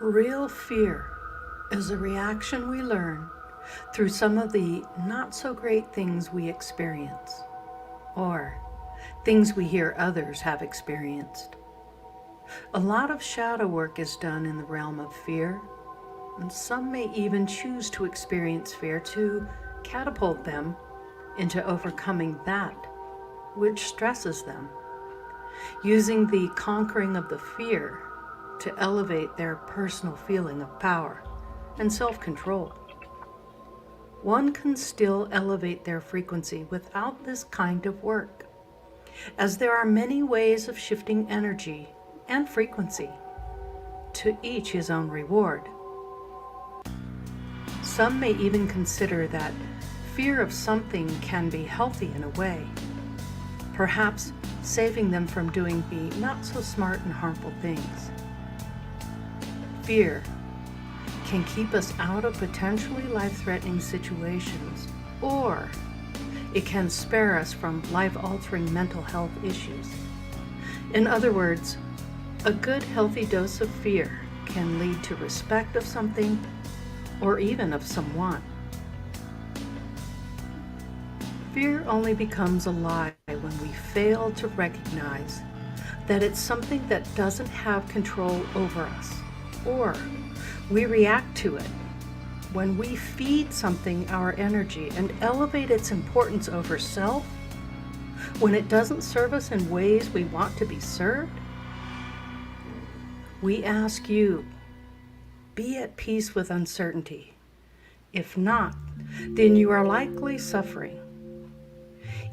Real fear is a reaction we learn through some of the not so great things we experience, or things we hear others have experienced. A lot of shadow work is done in the realm of fear, and some may even choose to experience fear to catapult them into overcoming that which stresses them, using the conquering of the fear to elevate their personal feeling of power and self-control. One can still elevate their frequency without this kind of work, as there are many ways of shifting energy and frequency, to each his own reward. Some may even consider that fear of something can be healthy in a way, perhaps saving them from doing the not so smart and harmful things. Fear can keep us out of potentially life-threatening situations, or it can spare us from life-altering mental health issues. In other words, a good healthy dose of fear can lead to respect of something or even of someone. Fear only becomes a lie when we fail to recognize that it's something that doesn't have control over us, or we react to it. When we feed something our energy and elevate its importance over self, when it doesn't serve us in ways we want to be served, we ask you, be at peace with uncertainty. If not, then you are likely suffering.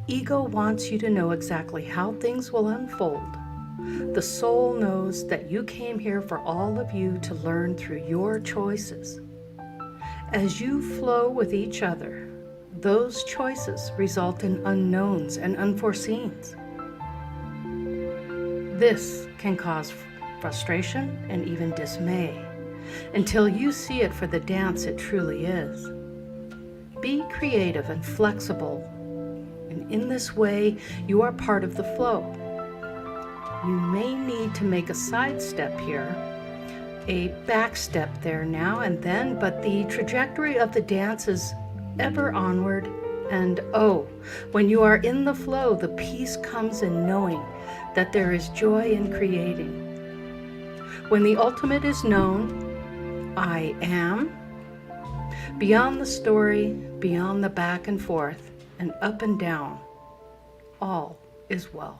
Ego wants you to know exactly how things will unfold. The soul knows that you came here for all of you to learn through your choices. As you flow with each other, those choices result in unknowns and unforeseens. This can cause frustration and even dismay until you see it for the dance it truly is. Be creative and flexible, and in this way, you are part of the flow. You may need to make a sidestep here, a back step there now and then, but the trajectory of the dance is ever onward. And when you are in the flow, the peace comes in knowing that there is joy in creating. When the ultimate is known, I am, beyond the story, beyond the back and forth, and up and down, all is well.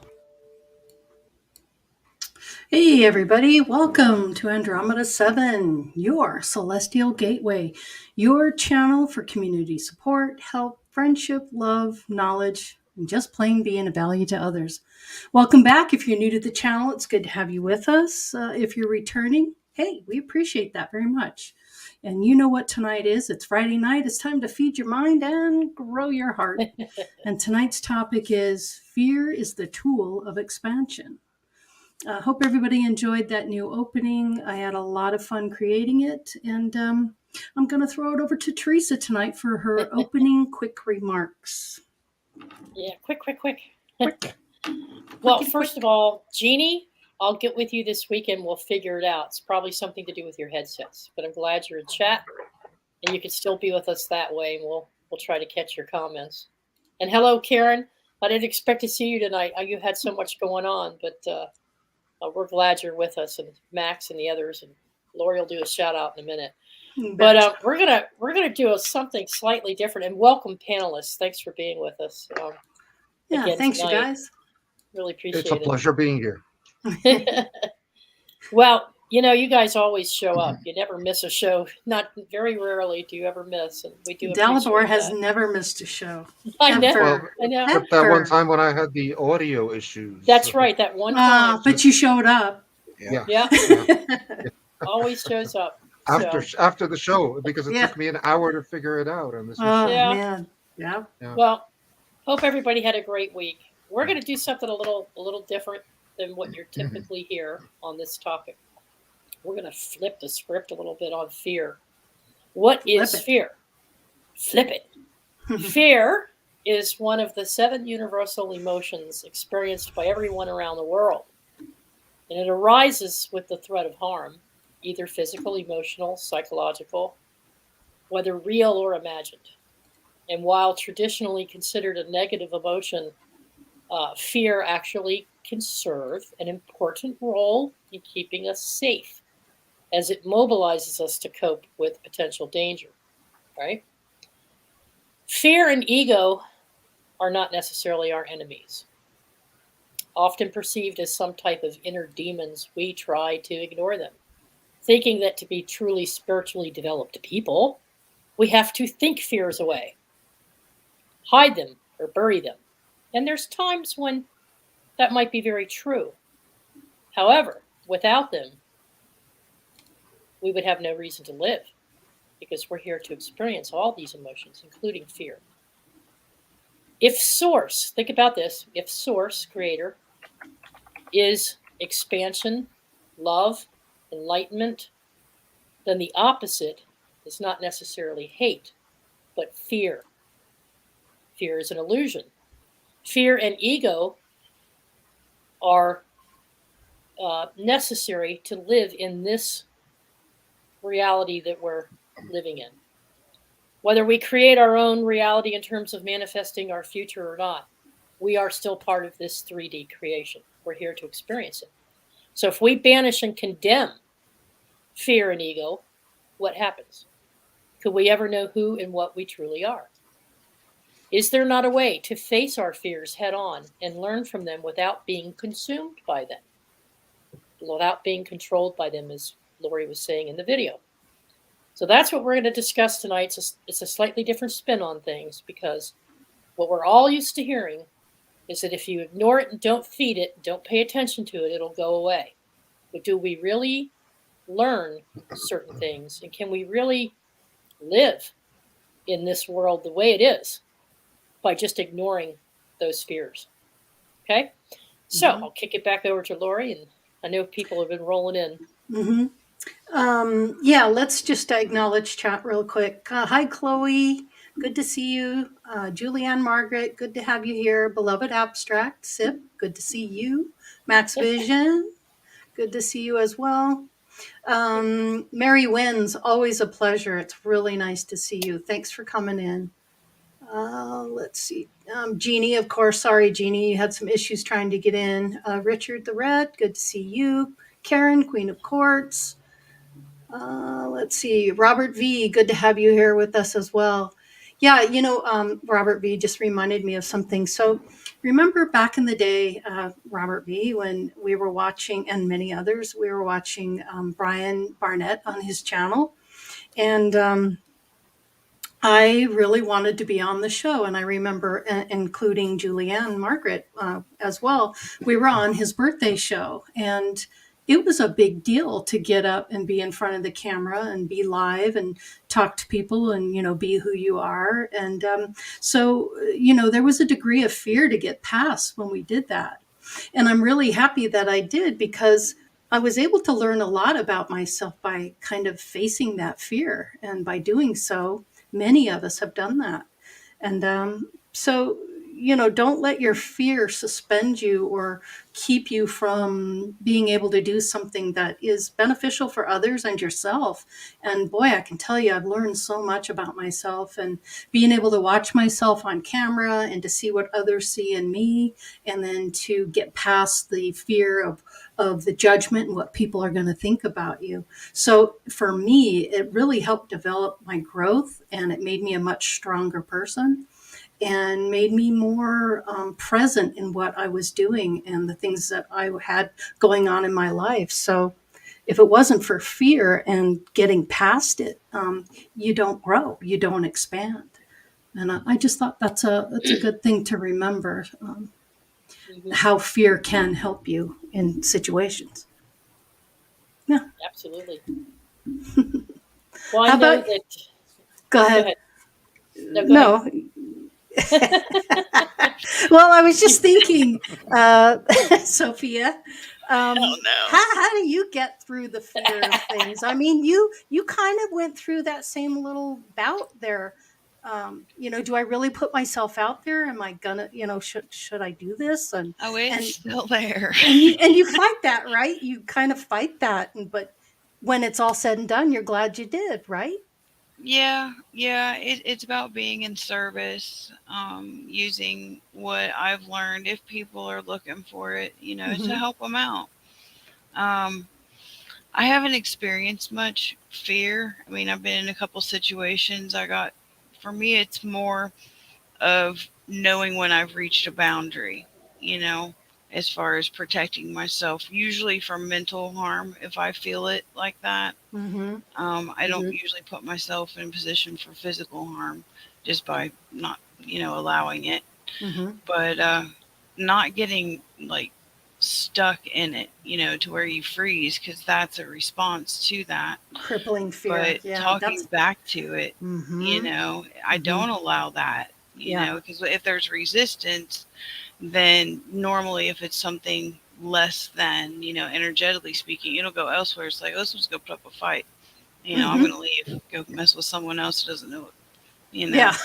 Hey everybody, welcome to Andromeda 7, your celestial gateway, your channel for community support, help, friendship, love, knowledge, and just plain being of value to others. Welcome back. If you're new to the channel, it's good to have you with us. If you're returning, hey, we appreciate that very much. And you know what tonight is. It's Friday night. It's time to feed your mind and grow your heart. And tonight's topic is fear is the tool of expansion. Hope everybody enjoyed that new opening. I had a lot of fun creating it, and I'm going to throw it over to Teresa tonight for her opening quick remarks. Yeah, quick. Well, first of all, Jeannie, I'll get with you this weekend. We'll figure it out. It's probably something to do with your headsets, but I'm glad you're in chat, and you can still be with us that way. And we'll try to catch your comments. And hello, Karen. I didn't expect to see you tonight. You had so much going on, but we're glad you're with us, and Max and the others, and Lori will do a shout out in a minute. But we're gonna do something slightly different. And welcome, panelists. Thanks for being with us. Thanks, tonight. You guys. Really appreciate it. It's a pleasure being here. Well, you guys always show up. You never miss a show. Not very rarely do you ever miss, and we do. Dalibor has never missed a show. I know. Except that one time when I had the audio issues. That's right. That one time. But you showed up. Yeah. Always shows up. After the show, because it took me an hour to figure it out. And this was man. Yeah. Well, hope everybody had a great week. We're going to do something a little different than what you're typically here on this topic. We're going to flip the script a little bit on fear. What is fear? Flip it. Fear is one of the 7 universal emotions experienced by everyone around the world. And it arises with the threat of harm, either physical, emotional, psychological, whether real or imagined. And while traditionally considered a negative emotion, fear actually can serve an important role in keeping us safe as it mobilizes us to cope with potential danger, right? Fear and ego are not necessarily our enemies. Often perceived as some type of inner demons, we try to ignore them, thinking that to be truly spiritually developed people, we have to think fears away, hide them, or bury them. And there's times when that might be very true. However, without them, we would have no reason to live because we're here to experience all these emotions, including fear. If Source, think about this, if Source, Creator, is expansion, love, enlightenment, then the opposite is not necessarily hate, but fear. Fear is an illusion. Fear and ego are necessary to live in this reality that we're living in. Whether we create our own reality in terms of manifesting our future or not, we are still part of this 3D creation. We're here to experience it. So if we banish and condemn fear and ego, what happens? Could we ever know who and what we truly are? Is there not a way to face our fears head on and learn from them without being consumed by them? Without being controlled by them, as Lori was saying in the video. So that's what we're going to discuss tonight. It's a slightly different spin on things because what we're all used to hearing is that if you ignore it and don't feed it, don't pay attention to it, it'll go away. But do we really learn certain things? And can we really live in this world the way it is by just ignoring those fears? Okay? So I'll kick it back over to Lori, and I know people have been rolling in. Yeah, let's just acknowledge chat real quick. Hi, Chloe. Good to see you. Julianne Margaret, good to have you here. Beloved Abstract, Sip, good to see you. Max Vision, good to see you as well. Mary Wins, always a pleasure. It's really nice to see you. Thanks for coming in. Let's see. Jeannie, of course. Sorry, Jeannie, you had some issues trying to get in. Richard the Red, good to see you. Karen, Queen of Courts. Let's see. Robert V, good to have you here with us as well. Yeah, Robert V just reminded me of something. So remember back in the day, Robert V, when we were watching, and many others, we were watching Brian Barnett on his channel. And I really wanted to be on the show. And I remember including Julianne Margaret as well. We were on his birthday show. And it was a big deal to get up and be in front of the camera and be live and talk to people and, be who you are. And so, there was a degree of fear to get past when we did that. And I'm really happy that I did because I was able to learn a lot about myself by kind of facing that fear. And by doing so, many of us have done that. And so, don't let your fear suspend you or keep you from being able to do something that is beneficial for others and yourself. And boy, I can tell you, I've learned so much about myself, and being able to watch myself on camera and to see what others see in me, and then to get past the fear of the judgment and what people are going to think about you. So for me, it really helped develop my growth, and it made me a much stronger person and made me more present in what I was doing and the things that I had going on in my life. So if it wasn't for fear and getting past it, you don't grow, you don't expand. And I just thought that's a good thing to remember, how fear can help you in situations. Yeah. Absolutely. Well, I How know about- that. Go ahead. No, go No. ahead. Well, I was just thinking, Sophia, Oh no. how do you get through the fear of things? I mean, you kind of went through that same little bout there. Do I really put myself out there? Am I gonna, should I do this? And Oh, it's still there. and you fight that, right? You kind of fight that, but when it's all said and done, you're glad you did, right? Yeah, it's about being in service, using what I've learned if people are looking for it, to help them out. Um, I haven't experienced much fear. I mean, I've been in a couple situations. For me, it's more of knowing when I've reached a boundary, as far as protecting myself, usually from mental harm if I feel it like that. Mm-hmm. I don't usually put myself in a position for physical harm just by not, allowing it. Mm-hmm. But not getting like stuck in it, to where you freeze, because that's a response to that. Crippling fear. But Yeah, talking that's. back to it, Mm-hmm. I Mm-hmm. don't allow that, Yeah. because if there's resistance, then normally if it's something less than, energetically speaking, it'll go elsewhere. It's like, oh, let's just go put up a fight. I'm Mm-hmm. going to leave, go mess with someone else who doesn't know it, Yeah.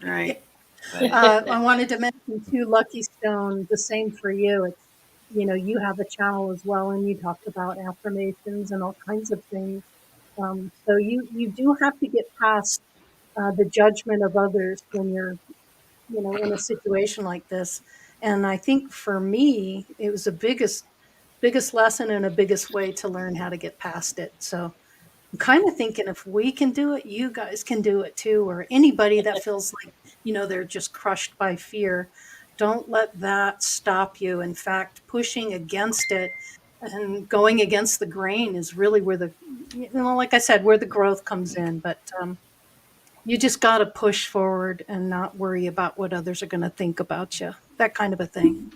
right? But I wanted to mention too, Lucky Stone, the same for you. It's, you have a channel as well, and you talked about affirmations and all kinds of things. So you do have to get past the judgment of others when you're, in a situation like this. And I think for me, it was the biggest lesson and a biggest way to learn how to get past it. So I'm kind of thinking if we can do it, you guys can do it too, or anybody that feels like, they're just crushed by fear. Don't let that stop you. In fact, pushing against it and going against the grain is really where like I said, where the growth comes in. But you just got to push forward and not worry about what others are going to think about you, that kind of a thing.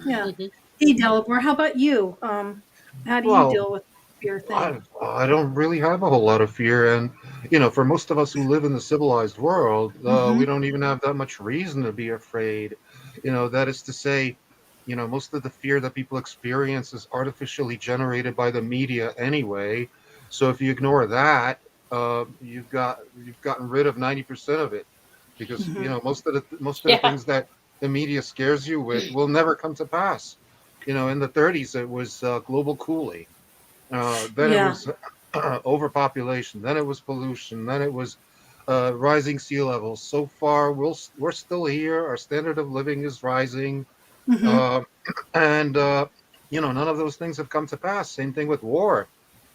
right. Yeah. Hey, Delabore, how about you? How do you Well, deal with the fear thing? I don't really have a whole lot of fear, and for most of us who live in the civilized world, we Mm-hmm. don't even have that much reason to be afraid. That is to say, most of the fear that people experience is artificially generated by the media anyway. So if you ignore that, you've gotten rid of 90% of it, because Mm-hmm. most of the Yeah. things that the media scares you with will never come to pass. In the 30s, it was global cooling. Then it Yeah. was overpopulation. Then it was pollution. Then it was rising sea levels. So far, we're still here. Our standard of living is rising, Mm-hmm. uh, and none of those things have come to pass. Same thing with war.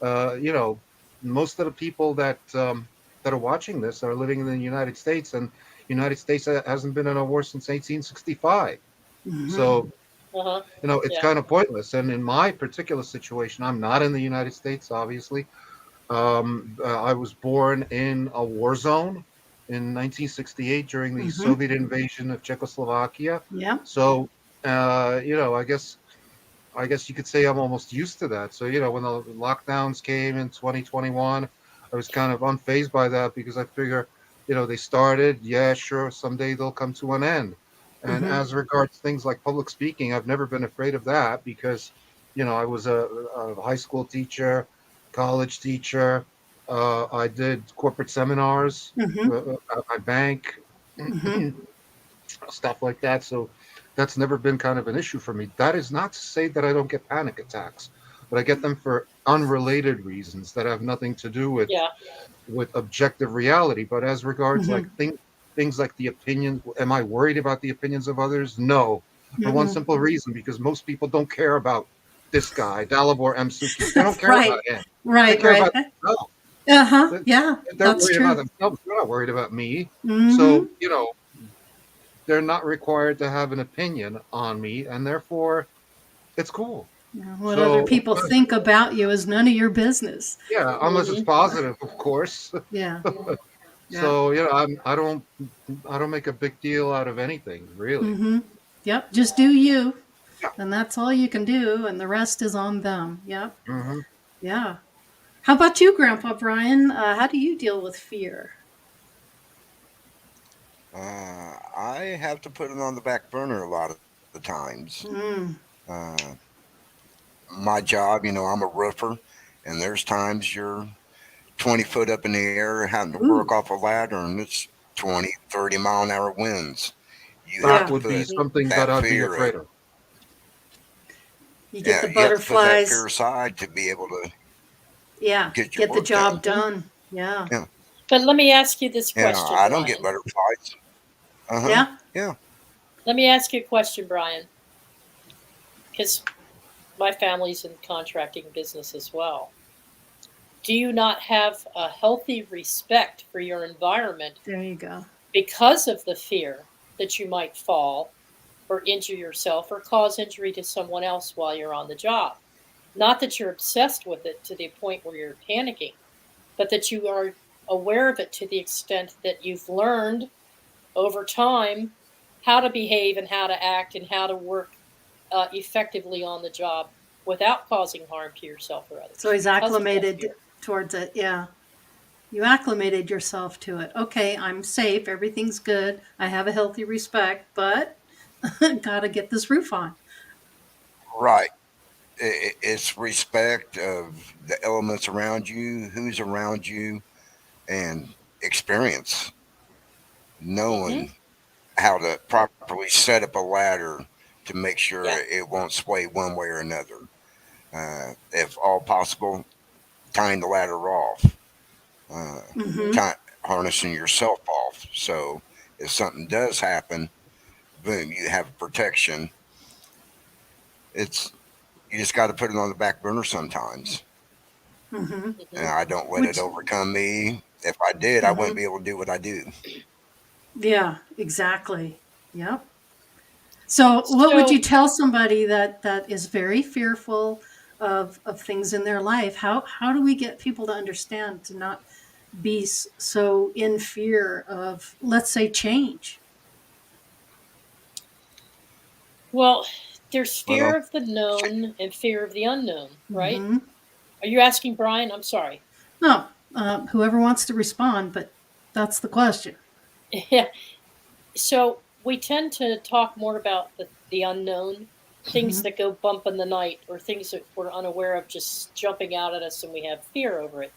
Uh, you know, Most of the people that are watching this are living in the United States, and United States hasn't been in a war since 1865. Mm-hmm. So Uh-huh. it's Yeah. kind of pointless. And in my particular situation, I'm not in the United States, obviously. I was born in a war zone in 1968 during the Mm-hmm. Soviet invasion of Czechoslovakia. Yeah. So, I guess you could say I'm almost used to that. So, when the lockdowns came in 2021, I was kind of unfazed by that, because I figure, they started, yeah, sure, someday they'll come to an end. And Mm-hmm. as regards things like public speaking, I've never been afraid of that, because, I was a high school teacher, college teacher. I did corporate seminars Mm-hmm. at my bank, Mm-hmm. stuff like that. So that's never been kind of an issue for me. That is not to say that I don't get panic attacks, but I get them for unrelated reasons that have nothing to do Yeah. with objective reality. But as regards Mm-hmm. like things like the opinions, am I worried about the opinions of others? No, for one Mm-hmm. simple reason: because most people don't care about this guy, Dalibor M. Suki. They don't care about Right. him. They Right. care Right. about themselves. Uh-huh. They- Yeah, They're that's worried about true. themselves. They're not worried about me. Mm-hmm. So, they're not required to have an opinion on me, and therefore it's cool. Yeah, what other So people think about you is none of your business. yeah, unless it's Mm-hmm. positive, of course. Yeah. Yeah. So I don't make a big deal out of anything, really. Mm-hmm. Yep. Just do you. Yeah. And that's all you can do. And the rest is on them. Yep. Hmm. Yeah. How about you, Grandpa Brian? How do you deal with fear? I have to put it on the back burner a lot of the times. Mm. Uh, my job, I'm a roofer, and there's times you're 20 foot up in the air having to work Ooh. off a ladder, and it's 20, 30-mile-an-hour winds. You have That Yeah. to would be put something that that I'd be fear, afraid of. You get yeah, the you have to put that fear butterflies. aside to be able to. Yeah. get your Get the work done. job done. Yeah. Yeah. But let me ask you this You know, question, I don't get Brian. butterflies. Uh huh. Yeah. Yeah. Let me ask you a question, Brian, because my family's in contracting business as well. Do you not have a healthy respect for your environment There you go. because of the fear that you might fall or injure yourself or cause injury to someone else while you're on the job? Not that you're obsessed with it to the point where you're panicking, but that you are aware of it to the extent that you've learned over time how to behave and how to act and how to work effectively on the job without causing harm to yourself or So others he's because of that acclimated fear. towards it. Yeah. You acclimated yourself to it. Okay, I'm safe. Everything's good. I have a healthy respect, but got to get this roof on. Right. It's respect of the elements around you, who's around you, and experience, Hmm. knowing how to properly set up a ladder to make sure Yeah. it won't sway one way or another. If all possible, tying the ladder off, uh, Mm-hmm. tie, harnessing yourself off. So if something does happen, boom, you have protection. It's you just got to put it on the back burner sometimes. Mm-hmm. And Hmm. I don't let it Which, overcome me. If I did, I wouldn't mm-hmm. be able to do what I do. Yeah, exactly. Yep. So, what would you So, tell somebody that is very fearful of things in their life? How do we get people to understand to not be so in fear of, let's say, change? well, there's Well, fear of the known and fear of the unknown, right? Mm-hmm. Are you asking Brian? I'm sorry. No, whoever wants to respond, but that's the question. Yeah. So we tend to talk more about the unknown, things Mm-hmm. that go bump in the night or things that we're unaware of just jumping out at us and we have fear over it.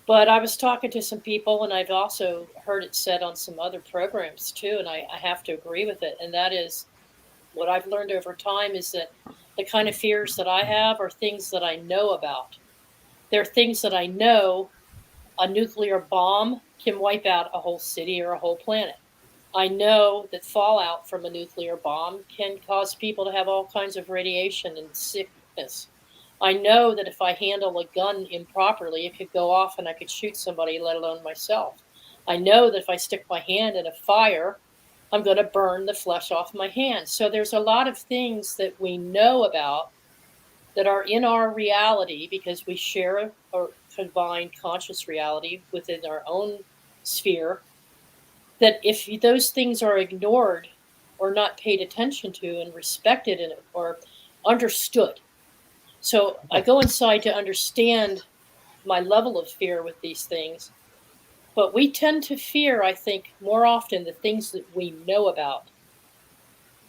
But I was talking to some people, and I've also heard it said on some other programs too, and I have to agree with it. And that is what I've learned over time is that the kind of fears that I have are things that I know about. They're things that I know a nuclear bomb can wipe out a whole city or a whole planet. I know that fallout from a nuclear bomb can cause people to have all kinds of radiation and sickness. I know that if I handle a gun improperly, it could go off and I could shoot somebody, let alone myself. I know that if I stick my hand in a fire, I'm going to burn the flesh off my hand. So there's a lot of things that we know about that are in our reality because we share a combined conscious reality within our own sphere, that if those things are ignored or not paid attention to and respected and or understood. So I Well, go inside to understand my level of fear with these things, but we tend to fear, I think, more often the things that we know about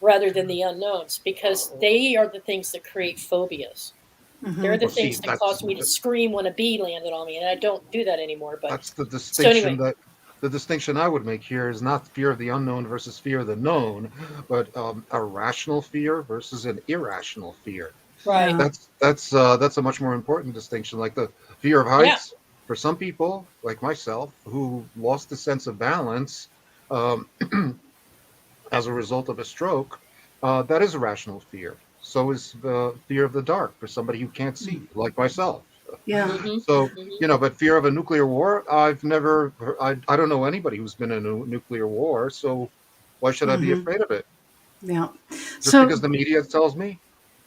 rather than the unknowns because they are the things that create phobias. They're Mm-hmm. the well, see, things that cause me to scream when a bee landed on me, and I don't do that anymore. But that's the so distinction anyway, that the distinction I would make here is not fear of the unknown versus fear of the known, but a rational fear versus an irrational fear. right, Yeah. That's a much more important distinction. Like the fear of yeah, heights, for some people, like myself, who lost the sense of balance um, as a result of a stroke, that is a rational fear. So is the fear of the dark for somebody who can't Mm. see, like myself. Yeah. mm-hmm, So, mm-hmm. but fear of a nuclear war, I don't know anybody who's been in a nuclear war. So why should I be Mm-hmm. afraid of it? Yeah. Just because So, the media tells me?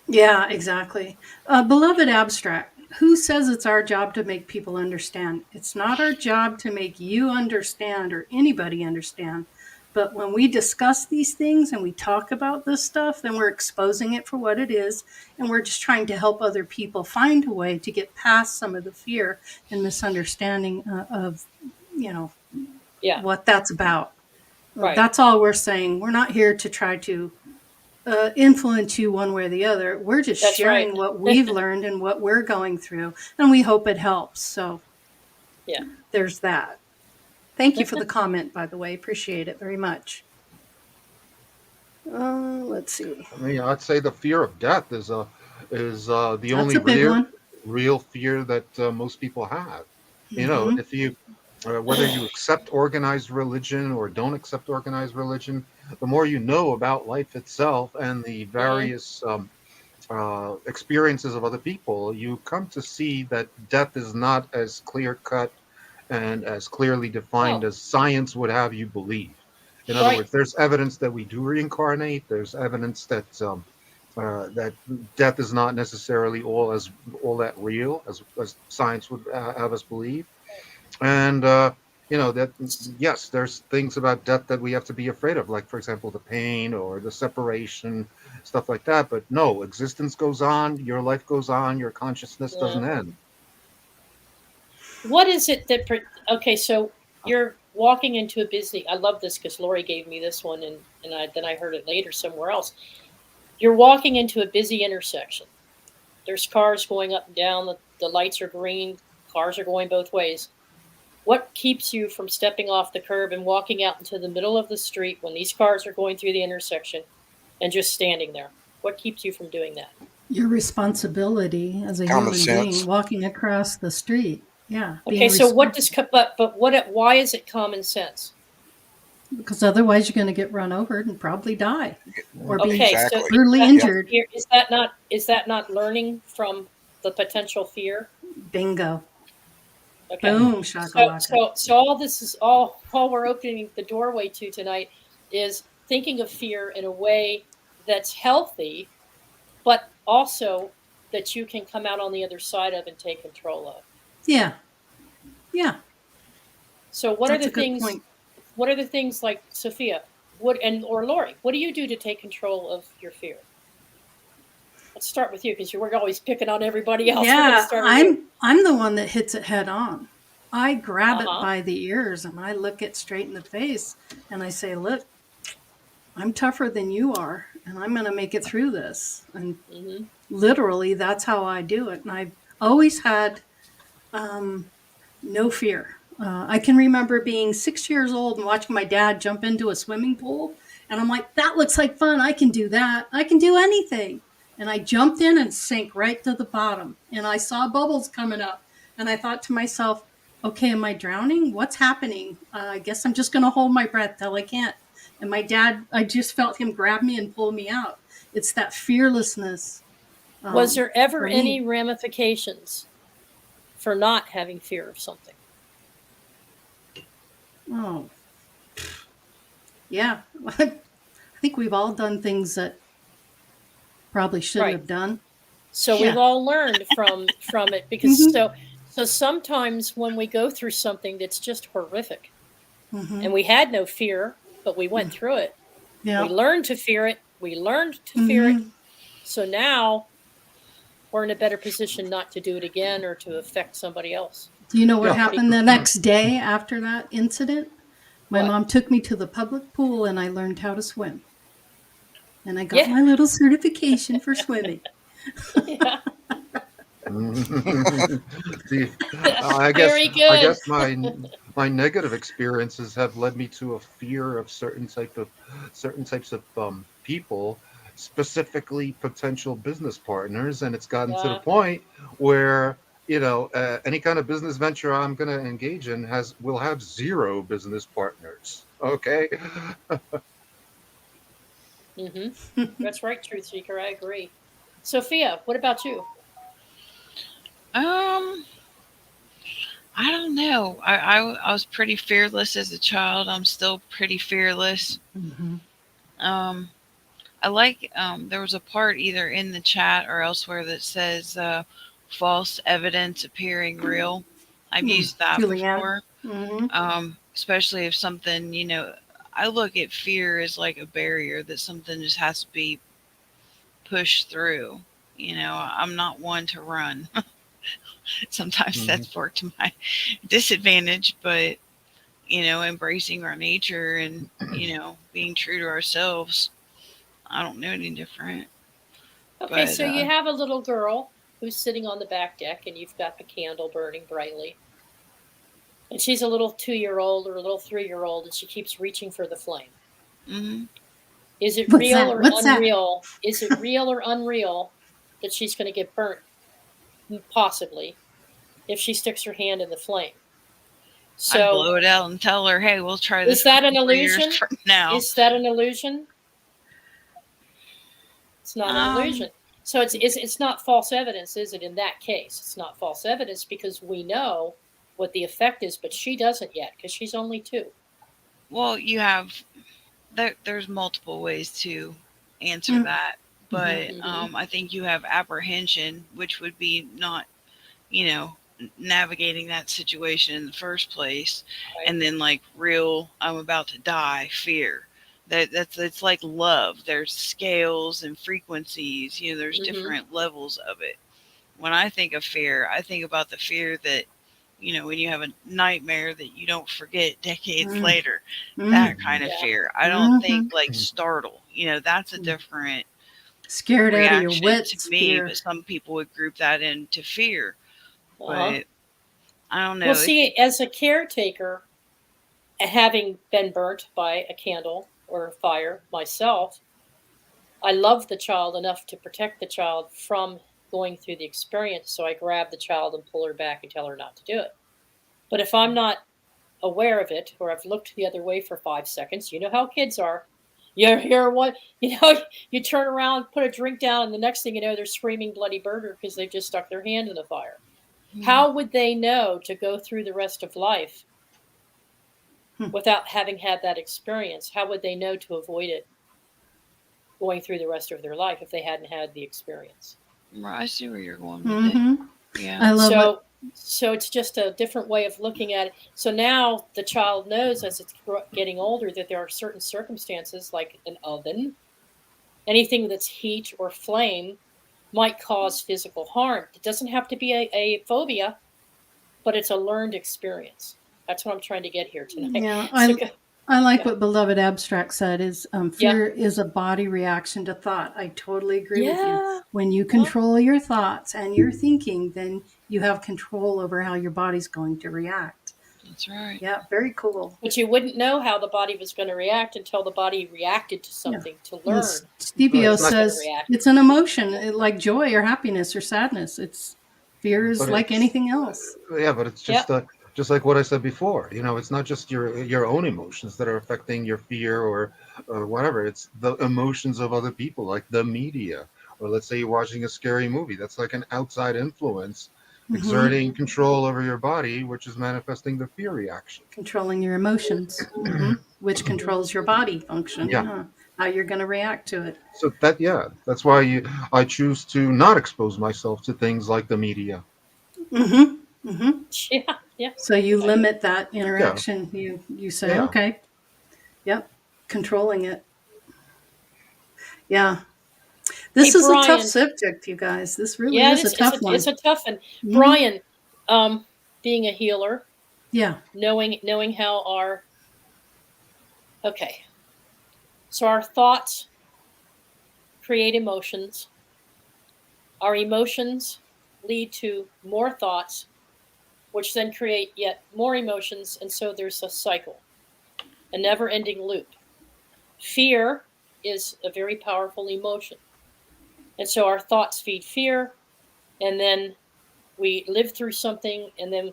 yeah, exactly. Beloved abstract, who says it's our job to make people understand? It's not our job to make you understand or anybody understand. But when we discuss these things and we talk about this stuff, then we're exposing it for what it is. And we're just trying to help other people find a way to get past some of the fear and misunderstanding of, you know, Yeah, what that's about. right. That's all we're saying. We're not here to try to influence you one way or the other. We're just That's right. sharing what we've learned and what we're going through, and we hope it helps. So Yeah. there's that. Thank you for the comment, by the way. Appreciate it very much. Let's see. I mean, I'd say the fear of death is the That's only a big real one. real fear that most people have. You know, Mm-hmm. if you whether you accept organized religion or don't accept organized religion, the more you know about life itself and the Mhm. various experiences of other people, you come to see that death is not as clear cut and as clearly defined Oh, as science would have you believe. In other right. words, there's evidence that we do reincarnate. There's evidence that death is not necessarily all that real as science would have us believe. And that yes, there's things about death that we have to be afraid of, like for example the pain or the separation, stuff like that. But no, existence goes on, your life goes on, your consciousness Yeah. doesn't end. What is it that? Okay, so you're walking into a busy. I love this because Lori gave me this one, and then I heard it later somewhere else. You're walking into a busy intersection. There's cars going up and down. The lights are green. Cars are going both ways. What keeps you from stepping off the curb and walking out into the middle of the street when these cars are going through the intersection and just standing there? What keeps you from doing that? Your responsibility as a Common human being sense. walking across the street. Yeah, Okay, being so what does responsible. why is it common sense? Because otherwise you're going to get run over and probably die or be Okay, so Exactly. brutally that Yep. not injured. fear? Is that not learning from the potential fear? Bingo. Okay. Boom, So shakalaka. all this is all we're opening the doorway to tonight is thinking of fear in a way that's healthy, but also that you can come out on the other side of and take control of. Yeah, yeah, So that's a good point. what are the things like Sophia, what and or Lori, what do you do to take control of your fear? Let's start with you because we're always picking on everybody else. We're going to Yeah, start with you. I'm the one that hits it head on. I grab Uh it huh. by the ears and I look it straight in the face and I say, "Look, I'm tougher than you are and I'm going to make it through this." And Mm-hmm. literally that's how I do it. And I've always had um, no fear. I can remember being 6 years old and watching my dad jump into a swimming pool. And I'm like, that looks like fun. I can do that. I can do anything. And I jumped in and sank right to the bottom. And I saw bubbles coming up. And I thought to myself, okay, am I drowning? What's happening? I guess I'm just going to hold my breath till I can't. And my dad, I just felt him grab me and pull me out. It's that fearlessness Was there ever for any me. ramifications for not having fear of something? Oh, yeah. I think we've all done things that probably shouldn't Right. have done. So we've Yeah. all learned from it because Mm-hmm. so sometimes when we go through something that's just horrific Mm-hmm. and we had no fear, but we went through it, we Yeah. learned to fear it. We learned to fear it. Mm-hmm. So now we're in a better position not to do it again or to affect somebody else. Do you know what Yeah. What happened the next day after that incident? My what? mom took me to the public pool and I learned how to swim. And I got Yeah. my little certification for swimming. Yeah. See, Very I good. guess my negative experiences have led me to a fear of certain types of people, specifically potential business partners, and it's gotten to the Yeah. point where any kind of business venture I'm going to engage in has will have zero business partners. Okay. Mm-hmm. That's right, Truth Seeker. I agree. Sophia, what about you? Um, I don't know. I was pretty fearless as a child. I'm still pretty fearless. Mm-hmm. Um, I like there was a part either in the chat or elsewhere that says false evidence appearing real. I've used that Julianne. before. Mm-hmm. Especially if something, I look at fear as like a barrier that something just has to be pushed through. I'm not one to run. Sometimes Mhm. that's worked to my disadvantage, but embracing our nature and being true to ourselves, I don't know any different. Okay, But so you have a little girl who's sitting on the back deck and you've got the candle burning brightly. And she's a little 2-year old or a little 3-year old and she keeps reaching for the flame. mhm. Is it What's real that? or What's that? unreal? Is it real or unreal that she's going to get burnt possibly, if she sticks her hand in the flame. I'd So blow it out and tell her, "Hey, we'll try this is that an 4 years illusion? from now." Is that an illusion? It's not an illusion. So it's not false evidence, is it? In that case, it's not false evidence because we know what the effect is, but she doesn't yet because she's only 2. Well, there's multiple ways to answer that, but I think you have apprehension, which would be not, navigating that situation in the first place, Right. and then like real I'm about to die fear. It's like love. There's scales and frequencies. There's different levels of it. When I think of fear, I think about the fear that, when you have a nightmare that you don't forget decades later, that kind of fear. I don't think like startle. That's a different Scared out of your reaction wits. to me, Fear. but some people would group that into fear. Uh-huh. But I don't know. Well, see, as a caretaker, having been burnt by a candle or a fire myself, I love the child enough to protect the child from going through the experience. So I grab the child and pull her back and tell her not to do it. But if I'm not aware of it, or I've looked the other way for 5 seconds, you know how kids are. You hear what, you turn around, put a drink down, and the next thing you know, they're screaming bloody murder because they've just stuck their hand in the fire. How would they know to go through the rest of life without having had that experience? How would they know to avoid it going through the rest of their life if they hadn't had the experience? I see where you're going with it. Yeah. I love it. So it's just a different way of looking at it. So now the child knows as it's getting older that there are certain circumstances like an oven, anything that's heat or flame might cause physical harm. It doesn't have to be a phobia, but it's a learned experience. That's what I'm trying to get here tonight. Yeah, So, I like what Beloved Abstract said is fear is a body reaction to thought. I totally agree with you. When you control your thoughts and your thinking, then you have control over how your body's going to react. That's right. Yeah, very cool. But you wouldn't know how the body was going to react until the body reacted to something to learn. Stevio says it's an emotion like joy or happiness or sadness. Fear is like anything else. Yeah, but it's just like what I said before. It's not just your own emotions that are affecting your fear or whatever. It's the emotions of other people, like the media, or let's say you're watching a scary movie. That's like an outside influence exerting control over your body, which is manifesting the fear reaction. Controlling your emotions, which controls your body function. Yeah. How you're going to react to it. So that's why I choose to not expose myself to things like the media. Yeah. So you limit that interaction. You say, okay, yep, controlling it. Yeah. This is Brian, a tough subject, you guys. This really is a tough one. It's a tough one. Brian, being a healer, knowing how so our thoughts create emotions. Our emotions lead to more thoughts, which then create yet more emotions, and so there's a cycle, a never-ending loop. Fear is a very powerful emotion. And so our thoughts feed fear, and then we live through something, and then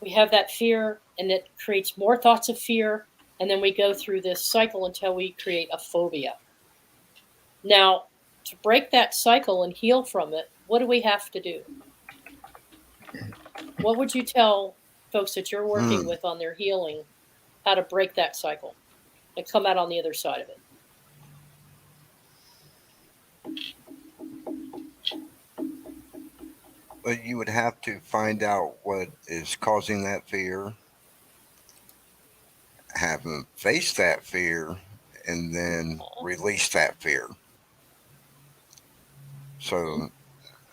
we have that fear, and it creates more thoughts of fear, and then we go through this cycle until we create a phobia. Now, to break that cycle and heal from it, what do we have to do? What would you tell folks that you're working with on their healing, how to break that cycle and come out on the other side of it? But you would have to find out what is causing that fear, have them face that fear, and then release that fear. So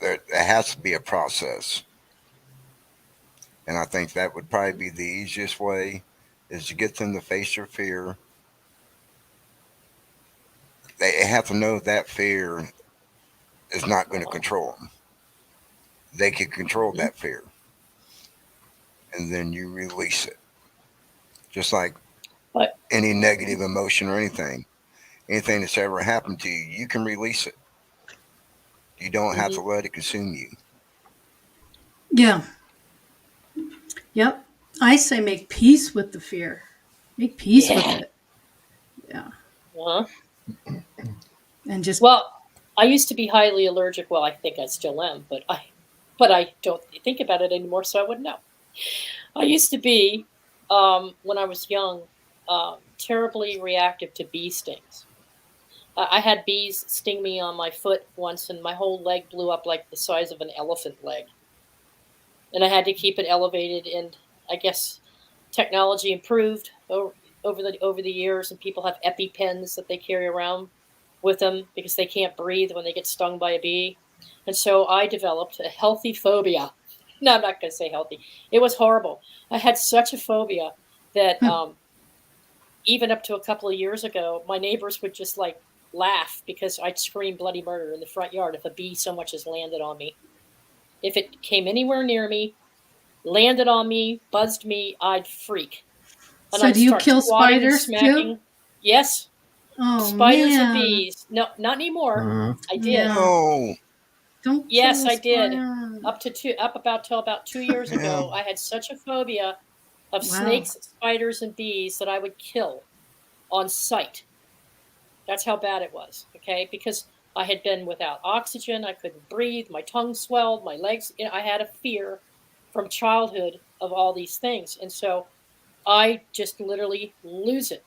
there has to be a process. And I think that would probably be the easiest way is to get them to face their fear. They have to know that fear is not going to control them. They can control that fear. And then you release it. Just like any negative emotion or anything that's ever happened to you, you can release it. You don't have to let it consume you. Yeah. Yep. I say make peace with the fear. Make peace with Yeah. it. Yeah. Uh-huh. And just Well, I used to be highly allergic. Well, I think I still am, but I don't think about it anymore, so I wouldn't know. I used to be, when I was young, terribly reactive to bee stings. I had bees sting me on my foot once, and my whole leg blew up like the size of an elephant leg. And I had to keep it elevated. And I guess technology improved over the years, and people have EpiPens that they carry around with them because they can't breathe when they get stung by a bee. And so I developed a healthy phobia. No, I'm not going to say healthy. It was horrible. I had such a phobia that even up to a couple of years ago, my neighbors would just like laugh because I'd scream bloody murder in the front yard if a bee so much as landed on me. If it came anywhere near me, landed on me, buzzed me, I'd freak. And so I'd do you start kill swatting and spiders too? smacking. Yes, Oh spiders and man. bees. No, not anymore. Mhm. I did. Yeah. No. Don't Yes, kill a I did. spider. Up about till about 2 years Yeah. ago, I had such a phobia of Wow. snakes, spiders, and bees that I would kill on sight. That's how bad it was. Okay, because I had been without oxygen, I couldn't breathe, my tongue swelled, my legs. I had a fear from childhood of all these things, and so I just literally lose it.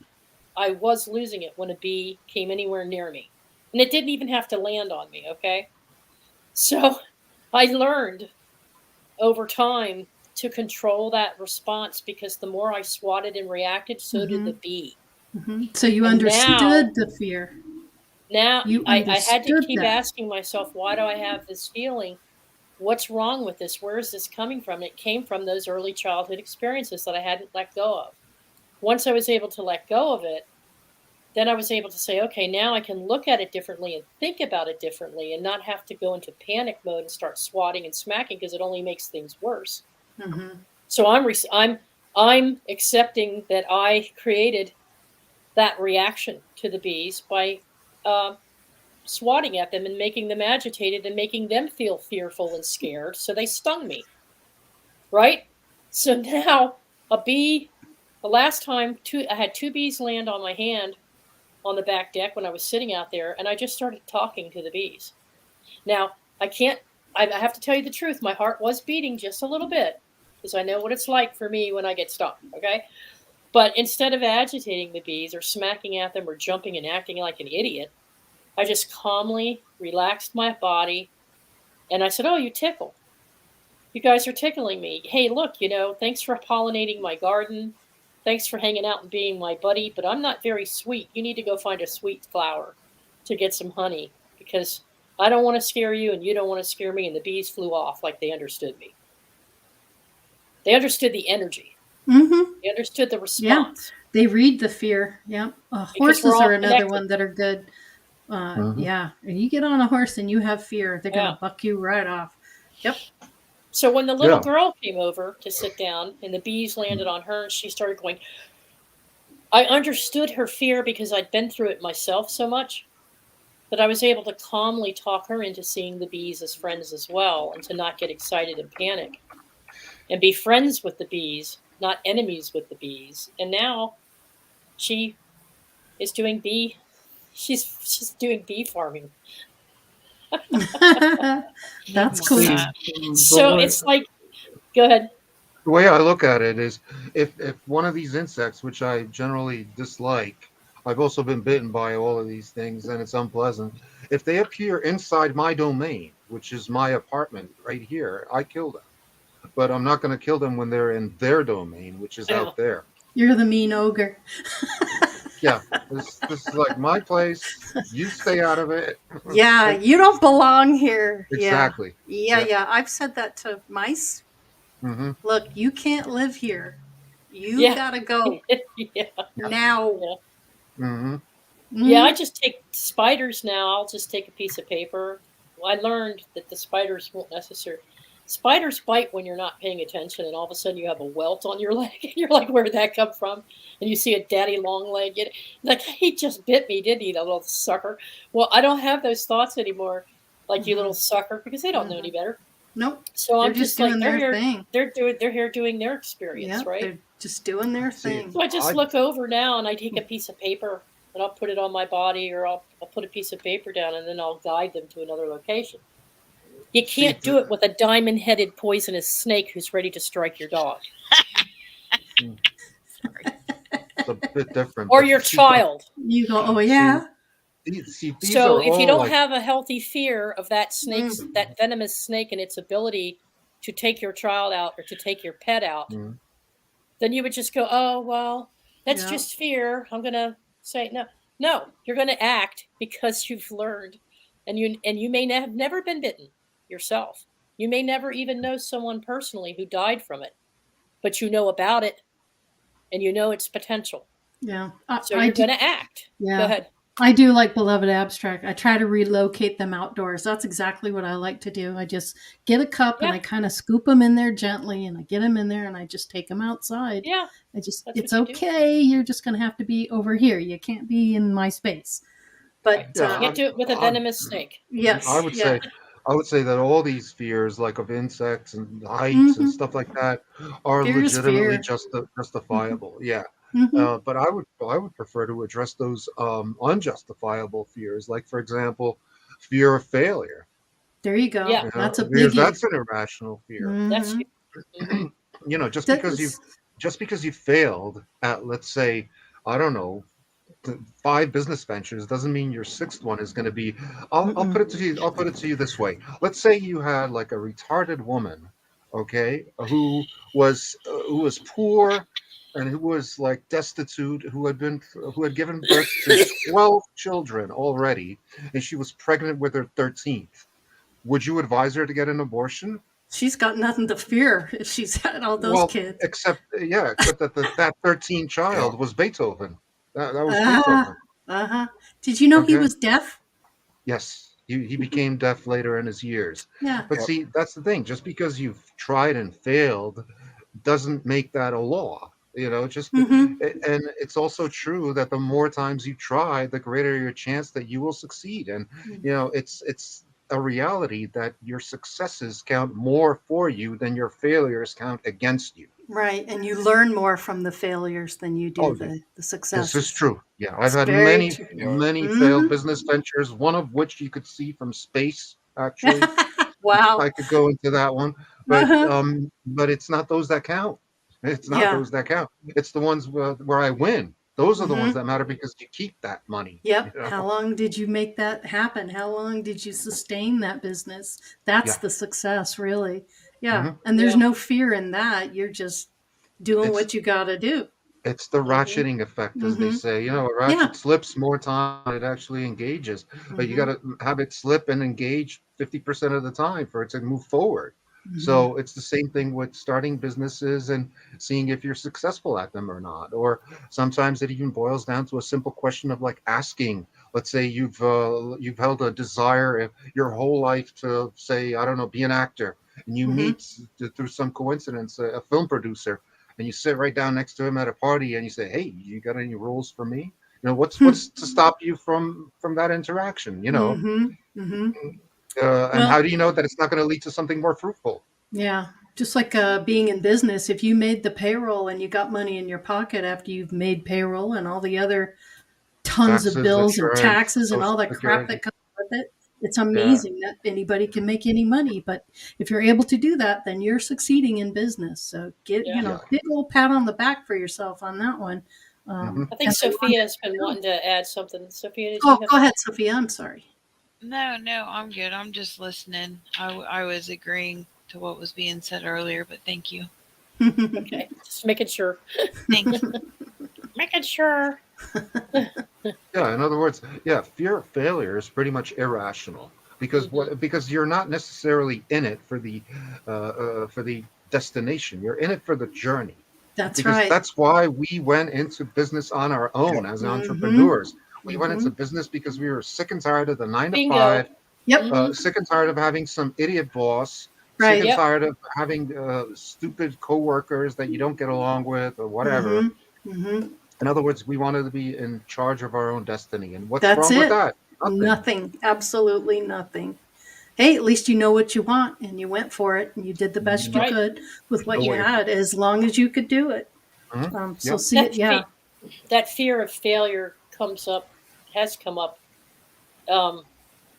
I was losing it when a bee came anywhere near me, and it didn't even have to land on me. Okay, so I learned over time to control that response because the more I swatted and reacted, so did Mm-hmm. the bee. Mm-hmm. So you And understood the fear. now You I had to understood keep that. asking myself, why do I have this feeling? What's wrong with this? Where is this coming from? It came from those early childhood experiences that I hadn't let go of. Once I was able to let go of it, then I was able to say, okay, now I can look at it differently and think about it differently and not have to go into panic mode and start swatting and smacking because it only makes things worse. Mm-hmm. So I'm accepting that I created that reaction to the bees by uh, swatting at them and making them agitated and making them feel fearful and scared. So they stung me, right? So now a bee, the last time I had two bees land on my hand on the back deck when I was sitting out there, and I just started talking to the bees. Now, I have to tell you the truth. My heart was beating just a little bit because I know what it's like for me when I get stung, okay? But instead of agitating the bees or smacking at them or jumping and acting like an idiot, I just calmly relaxed my body and I said, "Oh, you tickle. You guys are tickling me. Hey, look, thanks for pollinating my garden. Thanks for hanging out and being my buddy, but I'm not very sweet. You need to go find a sweet flower to get some honey because I don't want to scare you and you don't want to scare me." And the bees flew off like they understood me. They understood the energy. Mm-hmm. They understood the Yeah. response They read the fear. Yeah. because we're Horses all are another connected. one that are good. Mhm. Yeah. And you get on a horse and you have fear, they're Yeah. gonna buck you right off. Yep. So when the little Yeah. girl came over to sit down and the bees landed on her and she started going, I understood her fear because I'd been through it myself so much that I was able to calmly talk her into seeing the bees as friends as well and to not get excited and panic and be friends with the bees, not enemies with the bees. And now she is doing bee she's doing bee farming. That's Love cool. See, that. So the it's like, go ahead. way I look at it is, if one of these insects, which I generally dislike, I've also been bitten by all of these things, and it's unpleasant. If they appear inside my domain, which is my apartment right here, I kill them. But I'm not going to kill them when they're in their domain, which is Yeah. out there. You're the mean ogre. Yeah, this is like my place. You stay out of it. Yeah, you don't belong here. Yeah. Exactly. Yeah, Yeah. yeah. I've said that to mice. Mm-hmm. Look, you can't live here. You Yeah. gotta go Yeah. now. Yeah. Mm-hmm. Yeah, I Mm-hmm. just take spiders now. I'll just take a piece of paper. I learned that the spiders won't necessarily. Spiders bite when you're not paying attention, and all of a sudden you have a welt on your leg, and you're like, "Where did that come from?" And you see a daddy long leg. Like, he just bit me, didn't he, that little sucker? Well, I don't have those thoughts anymore, like, you Mm-hmm. little sucker, because they don't know Mm-hmm. any better. Nope. So They're I'm just just like doing their thing. they're here doing their experience, Yeah, right? they're just doing their See, thing. So I just look over now and I take a piece of paper and I'll put it on my body, or I'll put a piece of paper down and then I'll guide them to another location. You see, can't do it with a diamond-headed poisonous snake who's ready to strike your dog Sorry. it's a bit different. or But your see, child. You go, oh see, yeah. these So are if you all don't like, have a healthy fear of that snake's Mm. that venomous snake and its ability to take your child out or to take your pet out, mm, then you would just go, oh well, that's Yeah. just fear. I'm gonna say no. No, you're gonna act because you've learned, and you may have never been bitten yourself. You may never even know someone personally who died from it, but you know about it and you know its potential. Yeah. So I you're do. gonna act. Go Yeah. ahead. I do like Beloved Abstract. I try to relocate them outdoors. That's exactly what I like to do. I just get a cup and Yeah, I kind of scoop them in there gently and I get them in there and I just take them outside. yeah, that's It's what you do. okay. You're just going to have to be over here. You can't be in my space. Right. But You yeah, can't do it with a I, venomous snake. I yes. would Yeah. say, I would say that all these fears, like of insects and heights and Hmm. stuff like that, are Fear is legitimately fear. Hmm. justifiable. Yeah, Hmm. but I would prefer to address those unjustifiable fears, like for example, fear of failure. There you go. Yeah, You know, That's a because biggie. that's an irrational fear. that's Hmm. you. Hmm. You know, That's, just because you failed at, let's say, I don't know, five business ventures doesn't mean your sixth one is going to be. I'll mm-mm. put it to you. I'll put it to you this way. Let's say you had like a retarded woman, okay, who was poor and who was like destitute, who had given birth to 12 children already, and she was pregnant with her 13th. Would you advise her to get an abortion? She's got nothing to fear if she's had all those Well, kids. except that that 13 Yeah. child was Beethoven. That was Ah, Beethoven. uh-huh. Did you know he Okay. was deaf? Yes, he became deaf later in his years. Yeah. But Yep. see, that's the thing. Just because you've tried and failed doesn't make that a law. You know, Hmm. and it's also true that the more times you try, the greater your chance that you will succeed. And you know, it's a reality that your successes count more for you than your failures count against you. Right. And you learn more from the failures than you do Oh, yeah. the This is successes. true. Yeah, I've It's had very true. Yeah. many failed Hmm. business ventures, one of which you could see from space, actually. Wow. I could go into that one, Uh-huh. but it's not those that count. It's not Yeah. those that count. It's the ones where I win. Those are the ones Hmm. that matter because you keep that money. You Yep. How know? long did you make that happen? How long did you sustain that business? That's Yeah. the success, really. Yeah. Hmm. And there's Yeah. no fear in that. You're just doing It's what you got to do. it's the Hmm. ratcheting effect, as they Hmm. say. You know, a Yeah. ratchet slips more time than it actually engages. But you got Hmm. to have it slip and engage 50% of the time for it to move forward. Hmm. So it's the same thing with starting businesses and seeing if you're successful at them or not. Or sometimes it even boils down to a simple question of like asking. Let's say you've held a desire your whole life to say, I don't know, be an actor, and you Hmm. meet through some coincidence a film producer, and you sit right down next to him at a party and you say, hey, you got any rules for me? You know, what's to stop you from that interaction, you know? Hmm. Hmm. And how Well, do you know that it's not going to lead to something more fruitful? yeah. Just like being in business, if you made the payroll and you got money in your pocket after you've made payroll and all the other tons of Taxes, bills and insurance, taxes and social all the crap security. that comes with it, it's Yeah, amazing that anybody can make any money. But if you're able to do that, then you're succeeding in business. So get, Yeah. yeah. big old pat on the back for yourself on that one. Hmm. I think And then on Sophia has been that, wanting to add something. Sophia, did oh, you have go ahead, something? Sophia. I'm sorry. No, no, I'm good. I'm just listening. I was agreeing to what was being said earlier, but thank you. Okay, just making sure. Thank you. Making sure. Yeah, in other words, yeah, fear of failure is pretty much irrational because Hmm. because you're not necessarily in it for the destination. You're in it for the journey. That's Because right. that's why we went into business on our Yep. own as Hmm. entrepreneurs. We went Hmm. into business because we were sick and tired of the nine to Bingo. five, Yep. Hmm. sick and tired of having some idiot boss, sick Right. and Yep. tired of having stupid coworkers that you don't get along with or whatever. Hmm. Hmm. In other words, we wanted to be in charge of our own destiny. And what's That's wrong with it. that? Nothing. Nothing. Absolutely nothing. hey, at least you know what you want and you went for it and you did the best you Right. could with what No you way. had, as long as you could do it. So Yep. see it, yeah. That fear of failure has come up um,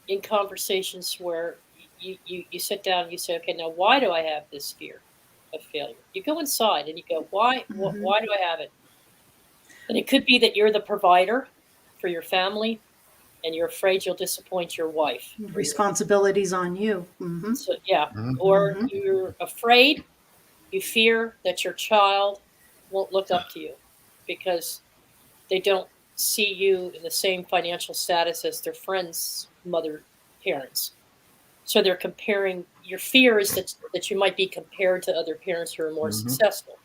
in conversations where you sit down and you say, okay, now why do I have this fear of failure? You go inside and you go, why do I have it? And it could be that you're the provider for your family and you're afraid you'll disappoint your wife. Responsibilities on you. So yeah, Mhm. or you're afraid, you fear that your child won't look up to you because they don't see you in the same financial status as their friends' parents. So they're comparing. Your fear is that you might be compared to other parents who are more Mhm. successful.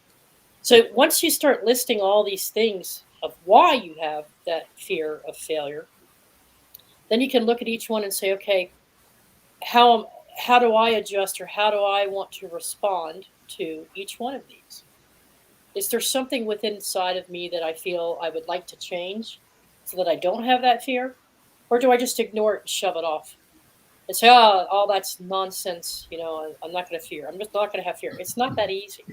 So once you start listing all these things of why you have that fear of failure, then you can look at each one and say, okay, how how do I adjust, or how do I want to respond to each one of these? Is there something within inside of me that I feel I would like to change so that I don't have that fear? Or do I just ignore it and shove it off and say, oh, all that's nonsense. I'm not going to fear. I'm just not going to have fear. It's not that easy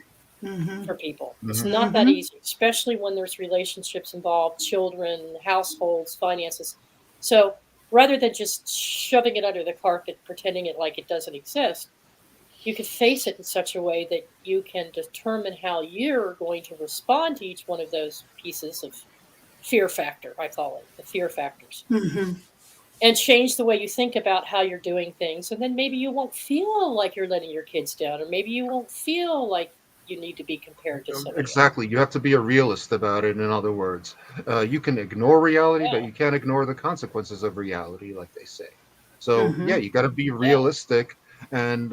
for people. It's Mhm. not that easy, especially when there's relationships involved, children, households, finances. So rather than just shoving it under the carpet, pretending it like it doesn't exist, you could face it in such a way that you can determine how you're going to respond to each one of those pieces of fear factor, I call it the fear factors, and change the way you think about how you're doing things. And then maybe you won't feel like you're letting your kids down, or maybe you won't feel like you need to be compared to somebody else. Exactly. You have to be a realist about it. In other words, you can ignore reality, but Yeah, you can't ignore the consequences of reality, like they say. So yeah, Mm-hmm. you got to be yeah, realistic and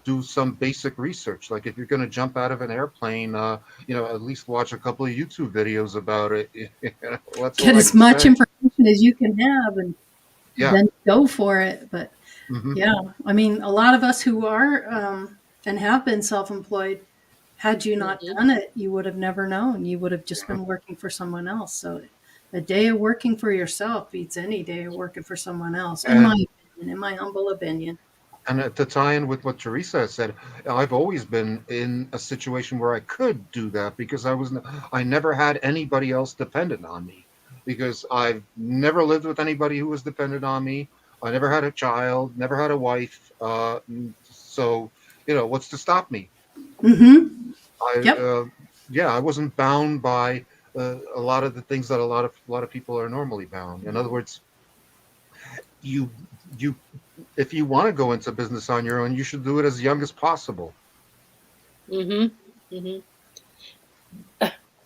do some basic research. Like if you're going to jump out of an airplane, at least watch a couple of YouTube videos about it. That's all Get I as can much say. information as you can have and Yeah. then go for it. But Hmm. yeah, I mean, a lot of us who are and have been self-employed, had you not hmm done it, you would have never known. You would have just been working for someone else. So a day of working for yourself beats any day of working for someone else, And in my humble opinion. to tie in with what Teresa has said, I've always been in a situation where I could do that because I never had anybody else dependent on me because I've never lived with anybody who was dependent on me. I never had a child, never had a wife. So, what's to stop me? Mm-hmm. I, Yep. yeah, I wasn't bound by a lot of the things that a lot of people are normally bound. In other words, you you if you want to go into business on your own, you should do it as young as possible. hmm hmm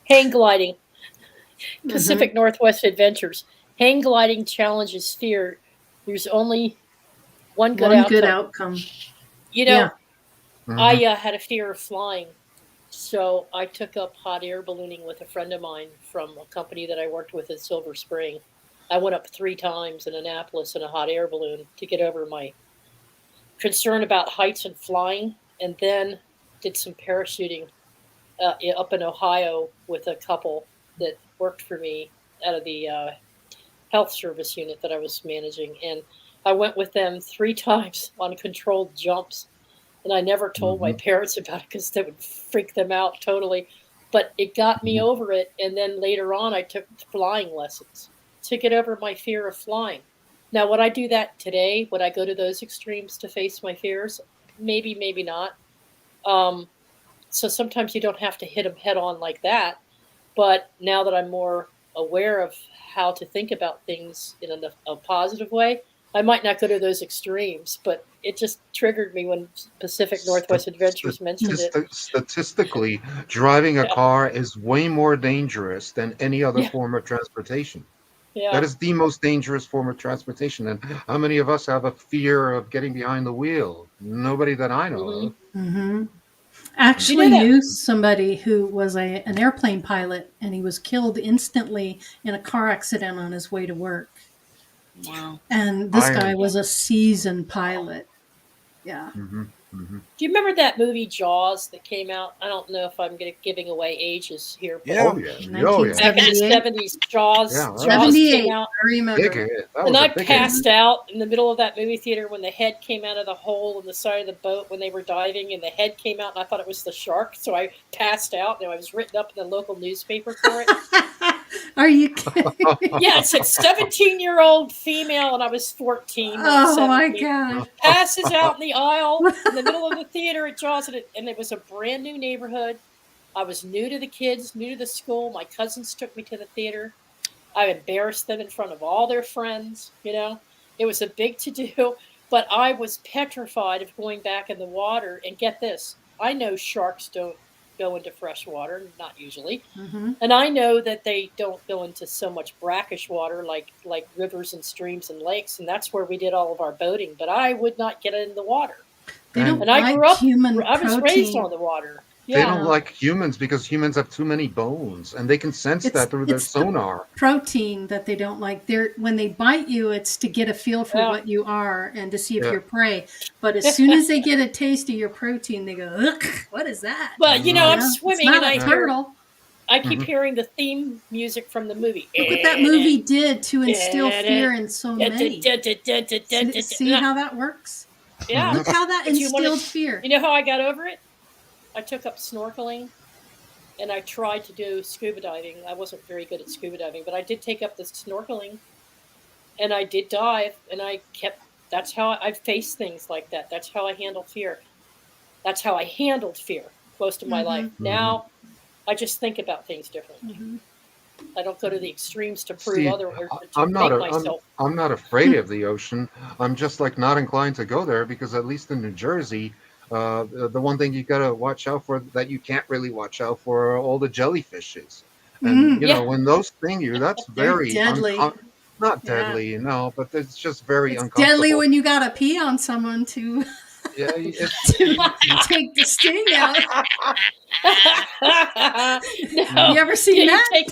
Hang gliding, Mm-hmm. Pacific Northwest Adventures. Hang gliding challenges fear. There's only one good One good outcome. outcome. You Yeah. know, Hmm. I had a fear of flying. So I took up hot air ballooning with a friend of mine from a company that I worked with in Silver Spring. I went up 3 times in Annapolis in a hot air balloon to get over my concern about heights and flying, and then did some parachuting up in Ohio with a couple that worked for me out of the health service unit that I was managing. And I went with them 3 times on controlled jumps, and I never told my Hmm. parents about it because that would freak them out totally. But it got me over it, and then later on, I took flying lessons to get over my fear of flying. Now, would I do that today? Would I go to those extremes to face my fears? Maybe, maybe not. Um, so sometimes you don't have to hit them head on like that. But now that I'm more aware of how to think about things in a positive way, I might not go to those extremes, but it just triggered me when Pacific St- Northwest Adventures mentioned it. Statistically, driving a Yeah, car is way more dangerous than any other yeah, form of transportation. That yeah. is the most dangerous form of transportation. And how many of us have a fear of getting behind the wheel? Nobody that I know hmm of. Mm-hmm. Do you know Actually that? knew somebody who was an airplane pilot, and he was killed instantly in a car accident on his way to work. Wow. And this I guy was a seasoned pilot. Yeah. mhm. Mhm. Do you remember that movie Jaws that came out? I don't know if I'm giving away ages here, but Yeah. Oh yeah. Oh yeah. back in the 1978. 70s, Jaws Yeah. That was a Jaws came 78. out, I big remember. hit. That and was a I big hit. passed out in the middle of that movie theater when the head came out of the hole in the side of the boat when they were diving, and the head came out, and I thought it was the shark, so I passed out, and I was written up in the local newspaper for it. Are you kidding? Yeah, it said 17-year-old female, and I was 14, not Oh my 17. God. Passes out in the aisle in the middle of the theater at Jaws, and it was a brand new neighborhood. I was new to the kids, new to the school. My cousins took me to the theater. I embarrassed them in front of all their friends. It was a big to do, but I was petrified of going back in the water. And get this, I know sharks don't go into fresh water, not usually. Hmm. And I know that they don't go into so much brackish water like rivers and streams and lakes, and that's where we did all of our boating. But I would not get in the water. They And don't And I grew like up, human I was raised on protein. the water. they Yeah. don't like humans because humans have too many bones, and they can sense It's that through their it's the sonar. protein that they don't like. They're when they bite you, it's to get a feel for Yeah. what you are and to see if Yeah. you're prey. But as soon as they get a taste of your protein, they go, "Ugh, what is that?" But I'm It's swimming not and a turtle. I keep Mhm. hearing the theme music from the movie. Look what that movie did to instill fear in so many. See how that works? Yeah. Look how that But instilled fear. you know how I got over it? I took up snorkeling and I tried to do scuba diving. I wasn't very good at scuba diving, but I did take up the snorkeling and I did dive and that's how I faced things like that. That's how I handle fear. That's how I handled fear most of my life. Mm-hmm. Mhm. Now I just think about things differently. Mm-hmm. I don't go to the extremes to prove See, other or to I'm not make a, myself. I'm not afraid of the ocean. I'm just like not inclined to go there because at least in New Jersey, the one thing you gotta watch out for that you can't really watch out for are all the jellyfishes. And Mm, Yeah, when those sting you, that's they're very deadly. not Yeah. deadly, no, but it's just very It's deadly uncomfortable. when you gotta pee on someone to Yeah, it's to take the sting out. no, You ever seen you that? take.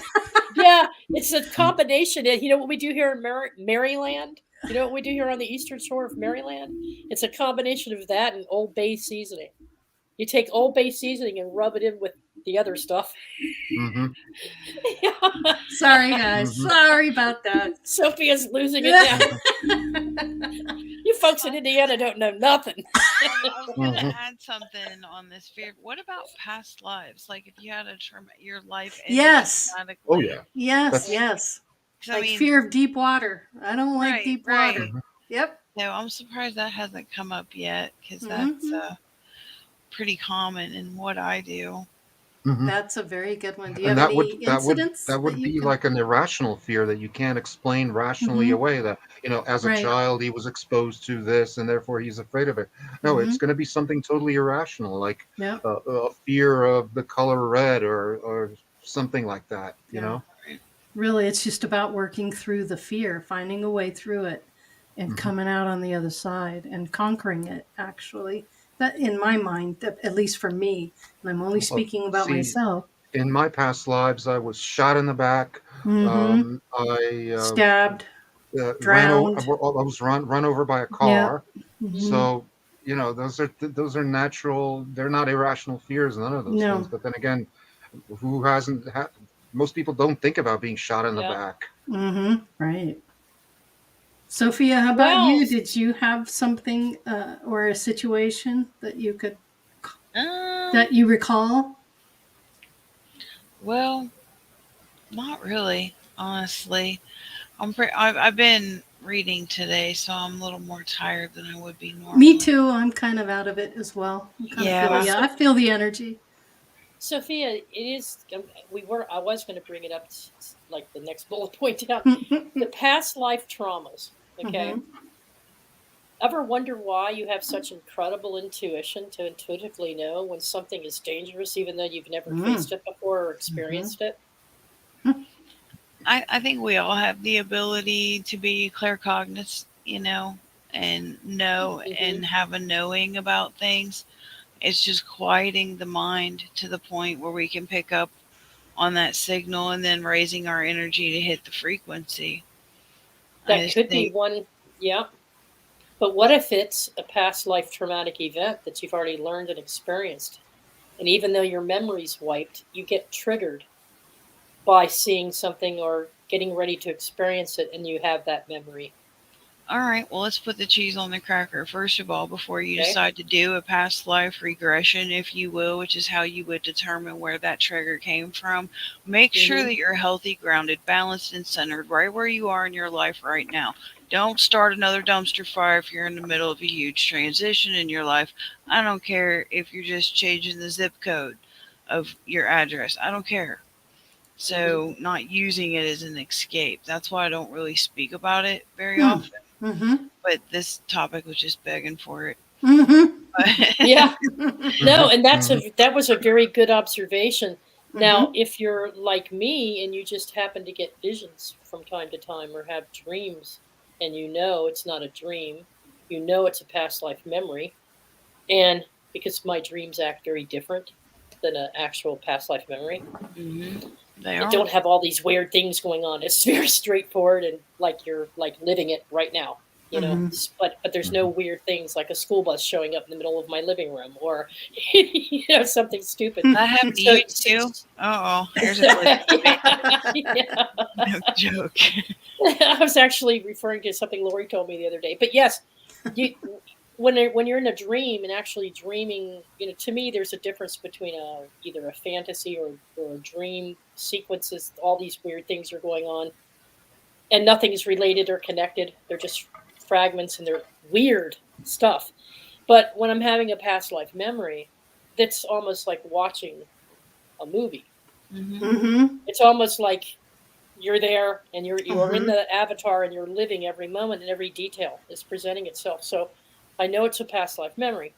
Yeah, it's a combination. You know what we do here in Maryland? You know what we do here on the eastern shore of Maryland? It's a combination of that and Old Bay seasoning. You take Old Bay seasoning and rub it in with the other stuff. hmm Sorry, guys. hmm Sorry about that. Sophia's losing it now. hmm You folks in Indiana don't know nothing. I was gonna hmm add something on this fear. What about past lives? Like if you had your life ended Yes. Oh dramatically. yeah, Yes, that's yes. 'Cause, I Like mean, fear of deep water. I don't like right, deep water. right. mhm. Yep. No, I'm surprised that hasn't come up yet because that's Hmm. pretty common in what I do. Mhm. That's a very good one. Do you And have that any would incidents that that would you be can? like an irrational fear that you can't explain rationally Hmm. away. That as a Right. child he was exposed to this, and therefore he's afraid of it. No, Hmm. it's going to be something totally irrational, like Yep. a fear of the color red or something like that. Yeah. Really, it's just about working through the fear, finding a way through it, and Mhm. coming out on the other side and conquering it. Actually, that in my mind, at least for me, and I'm only Well, speaking about see, myself. in my past lives, I was shot in the back. Hmm. I Stabbed, ran over. drowned. I was run over by a Yep. car. Hmm. So, those are natural. They're not irrational fears. None of those things. No. But then again, who hasn't? Most people don't think about being shot in the Yeah. back. Hmm. Right. Sophia, how about Well, you? Did you have something or a situation that Um, you recall? well, not really, honestly. I've been reading today, so I'm a little more tired than I would be Me normally. too. I'm kind of out of it as well. I kind of feel well, Yeah. yeah. I feel the energy. Sophia, it is. I was going to bring it up, like the next bullet point out. The past life traumas. Okay. Hmm. Ever wonder why you have such incredible intuition to intuitively know when something is dangerous, even though you've never faced it before or Hmm. experienced it? I think we all have the ability to be claircognizant, and know Hmm. and have a knowing about things. It's just quieting the mind to the point where we can pick up on that signal and then raising our energy to hit the frequency. I That just could be think, one. Yeah. But what if it's a past life traumatic event that you've already learned and experienced? And even though your memory's wiped, you get triggered by seeing something or getting ready to experience it, and you have that memory. All right, well, let's put the cheese on the cracker. First of all, before you Okay. decide to do a past life regression, if you will, which is how you would determine where that trigger came from, make sure that you're healthy, grounded, balanced, and centered right where you are in your life right now. Don't start another dumpster fire if you're in the middle of a huge transition in your life. I don't care if you're just changing the zip code of your address. I don't care. So, not using it as an escape. That's why I don't really speak about it very often. But this topic was just begging for it. Yeah. No, and Mhm. that was a very good observation. Now, Mhm. if you're like me and you just happen to get visions from time to time or have dreams, and you know it's not a dream, you know it's a past life memory, and because my dreams act very different than an actual past life memory, They it are. don't have all these weird things going on. It's very straightforward and like you're like living it right now, you know. But there's no weird things like a school bus showing up in the middle of my living room or you know something stupid. That happened to So, you too? Oh, here's a yeah. no joke. I was actually referring to something Lori told me the other day. But yes, you when you're in a dream and actually dreaming, you know, to me there's a difference between either a fantasy or a dream sequences. All these weird things are going on, and nothing is related or connected. They're just fragments and they're weird stuff. But when I'm having a past life memory, that's almost like watching a movie. It's almost like you're there and you're in the avatar and you're living every moment and every detail is presenting itself. So I know it's a past life memory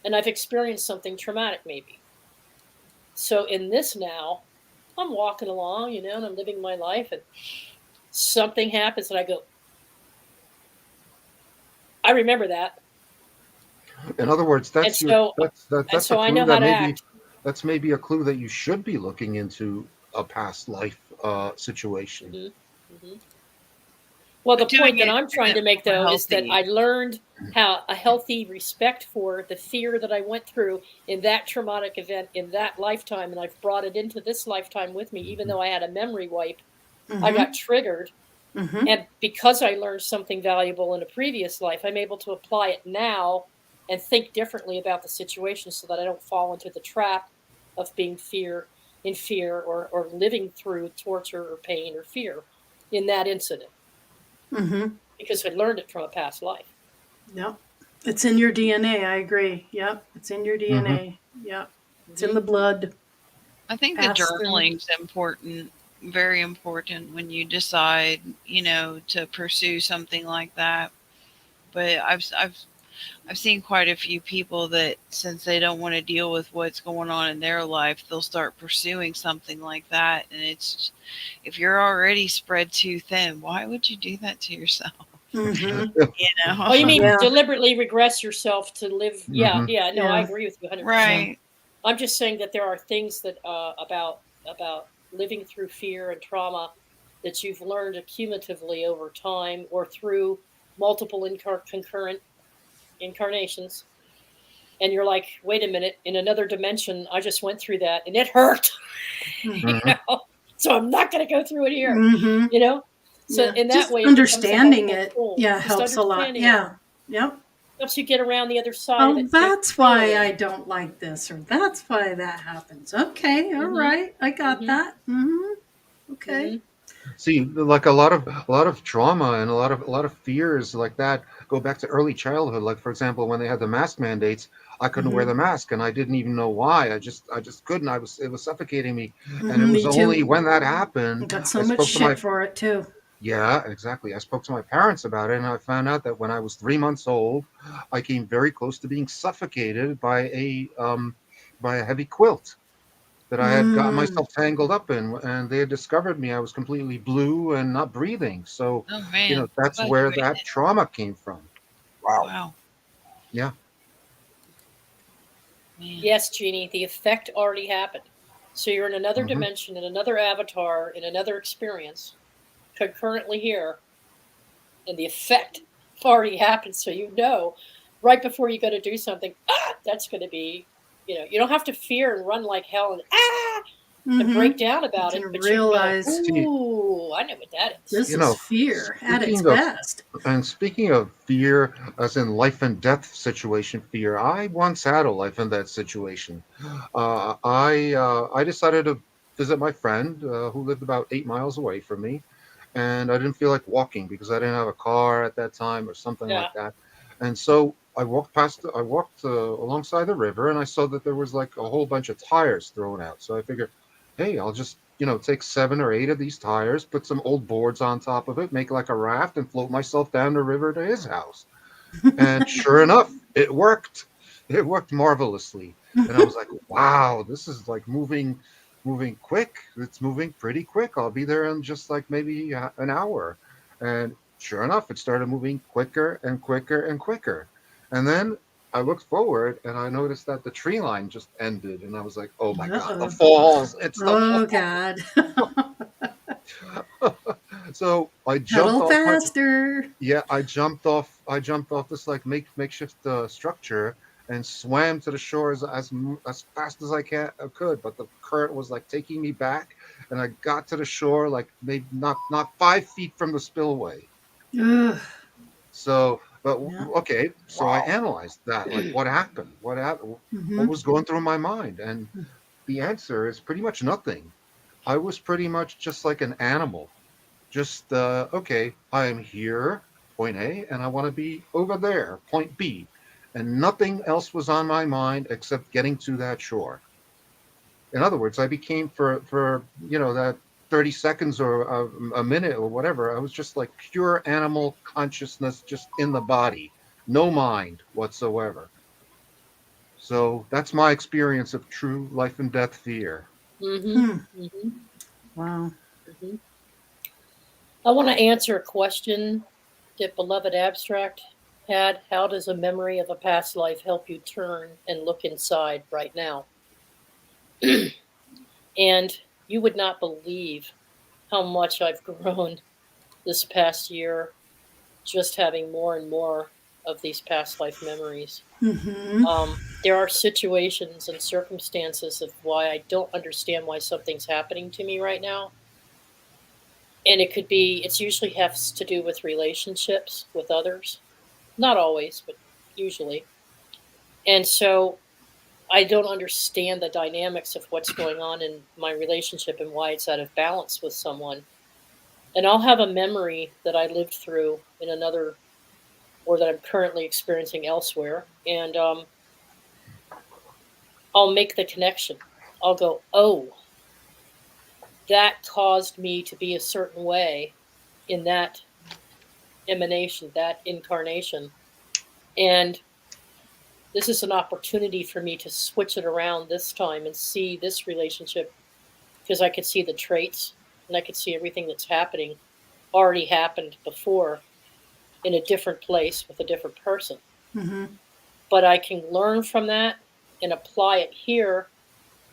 and I've experienced something traumatic maybe. So in this now, I'm walking along, you know, and I'm living my life and something happens and I go, I remember that. In other words, And so that's a I clue know how that to act. that's maybe a clue that you should be looking into a past life situation. hmm hmm Well, the But doing point that it I'm trying to make from a though is that healthy. I learned how a healthy respect for the fear that I went through in that traumatic event in that lifetime, and I've brought it into this lifetime with me, even though I had a memory wipe. I got triggered, and because I learned something valuable in a previous life, I'm able to apply it now and think differently about the situation so that I don't fall into the trap of being fear or living through torture or pain or fear in that incident because I learned it from a past life. Yep. It's in your DNA. I agree. Yep. It's in your Hmm. DNA. Yep. It's in hmm the blood. I think the Passed through. journaling's important, very important when you decide, to pursue something like that. But I've seen quite a few people that since they don't want to deal with what's going on in their life, they'll start pursuing something like that. And it's if you're already spread too thin, why would you do that to yourself? You know? Oh, you mean Yeah. deliberately regress yourself to live? Yeah, Hmm. yeah. No, I Yeah. agree with you 100%. Right. I'm just saying that there are things that about living through fear and trauma that you've learned accumulatively over time or through multiple concurrent incarnations, and you're like, wait a minute, in another dimension, I just went through that and it hurt, you Hmm. know. So I'm not going to go through it here, Mm-hmm. you know. So Yeah. in that Just way, it becomes a understanding helpful it. tool. Yeah, Just helps a lot. understanding it Yeah. Yep. helps you get around the other side of Oh, it, take that's control why of I don't like this, or that's why that happens. Okay. All it. right. I got hmm that. Okay. hmm See, like a lot of trauma and a lot of fears like that go back to early childhood. Like for example, when they had the mask mandates, I couldn't wear the mask, and I didn't even know why. I just couldn't. It was suffocating me, and it was Me only too. when that I happened got I so much spoke to shit for it too. yeah, exactly. I spoke to my parents about it, and I found out that when I was 3 months old, I came very close to being suffocated by a heavy quilt that I had gotten Mm. myself tangled up in, and they had discovered me. I was completely blue and not breathing. So, Oh you know, man. I'm that's glad you where made that it. trauma came from. Wow. Wow. Yeah. Man. Yes, Jeannie, the effect already happened. So you're in another Hmm. dimension, in another avatar, in another experience, concurrently here, and the effect already happened. So you know, right before you go to do something, that's going to be, you don't have to fear and run like hell and break down You about can it, but you can go, realize See, ooh, I know what that is. this you is know, fear at its speaking of best. speaking of fear, as in life and death situation fear, I once had a life and death situation. I decided to visit my friend who lived about 8 miles away from me, and I didn't feel like walking because I didn't have a car at that time or something Yeah. like that. And so I walked alongside the river, and I saw that there was like a whole bunch of tires thrown out. So I figured, hey, I'll just take 7 or 8 of these tires, put some old boards on top of it, make like a raft, and float myself down the river to his house. And sure enough, it worked. It worked marvelously. And I was like, wow, this is like moving quick. It's moving pretty quick. I'll be there in just like maybe an hour. And sure enough, it started moving quicker and quicker and quicker. And then I looked forward and I noticed that the tree line just ended. And I was like, oh my God, the Uh-oh. falls. It's the Oh, falls. God. So I jumped Pedal off my faster. yeah, I jumped off this like makeshift structure and swam to the shore as fast as could. But the current was like taking me back, and I got to the shore like maybe not 5 feet from the spillway. Ugh. So, but Yeah. okay, so I Wow. analyzed that. Like, what happened? What happened? What Mm-hmm. was going through my mind? And the answer is pretty much nothing. I was pretty much just like an animal. Just okay, I am here, point A, and I want to be over there, point B, and nothing else was on my mind except getting to that shore. In other words, I became for that 30 seconds or a minute or whatever. I was just like pure animal consciousness, just in the body, no mind whatsoever. So that's my experience of true life and death fear. Mm-hmm. Hmm. Mm-hmm. Wow. Mm-hmm. I want to answer a question that Beloved Abstract had. How does a memory of a past life help you turn and look inside right now? And you would not believe how much I've grown this past year, just having more and more of these past life memories. Mm-hmm. There are situations and circumstances of why I don't understand why something's happening to me right now. And it's usually has to do with relationships with others. Not always, but usually. And so I don't understand the dynamics of what's going on in my relationship and why it's out of balance with someone. And I'll have a memory that I lived through in another, or that I'm currently experiencing elsewhere. And I'll make the connection. I'll go, oh, that caused me to be a certain way in that emanation, that incarnation. And this is an opportunity for me to switch it around this time and see this relationship, because I could see the traits and I could see everything that's happening already happened before in a different place with a different person. Mm-hmm. But I can learn from that and apply it here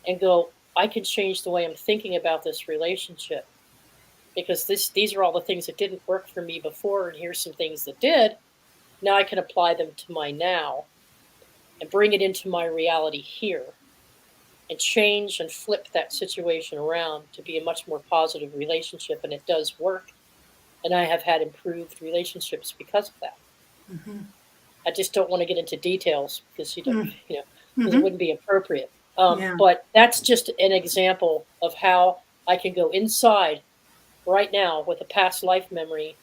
and go, I can change the way I'm thinking about this relationship, because these are all the things that didn't work for me before, and here's some things that did. Now I can apply them to my now and bring it into my reality here and change and flip that situation around to be a much more positive relationship. And it does work. And I have had improved relationships because of that. Mm-hmm. I just don't want to get into details because because it Mm-hmm. wouldn't be appropriate. Yeah. But that's just an example of how I can go inside right now with a past life memory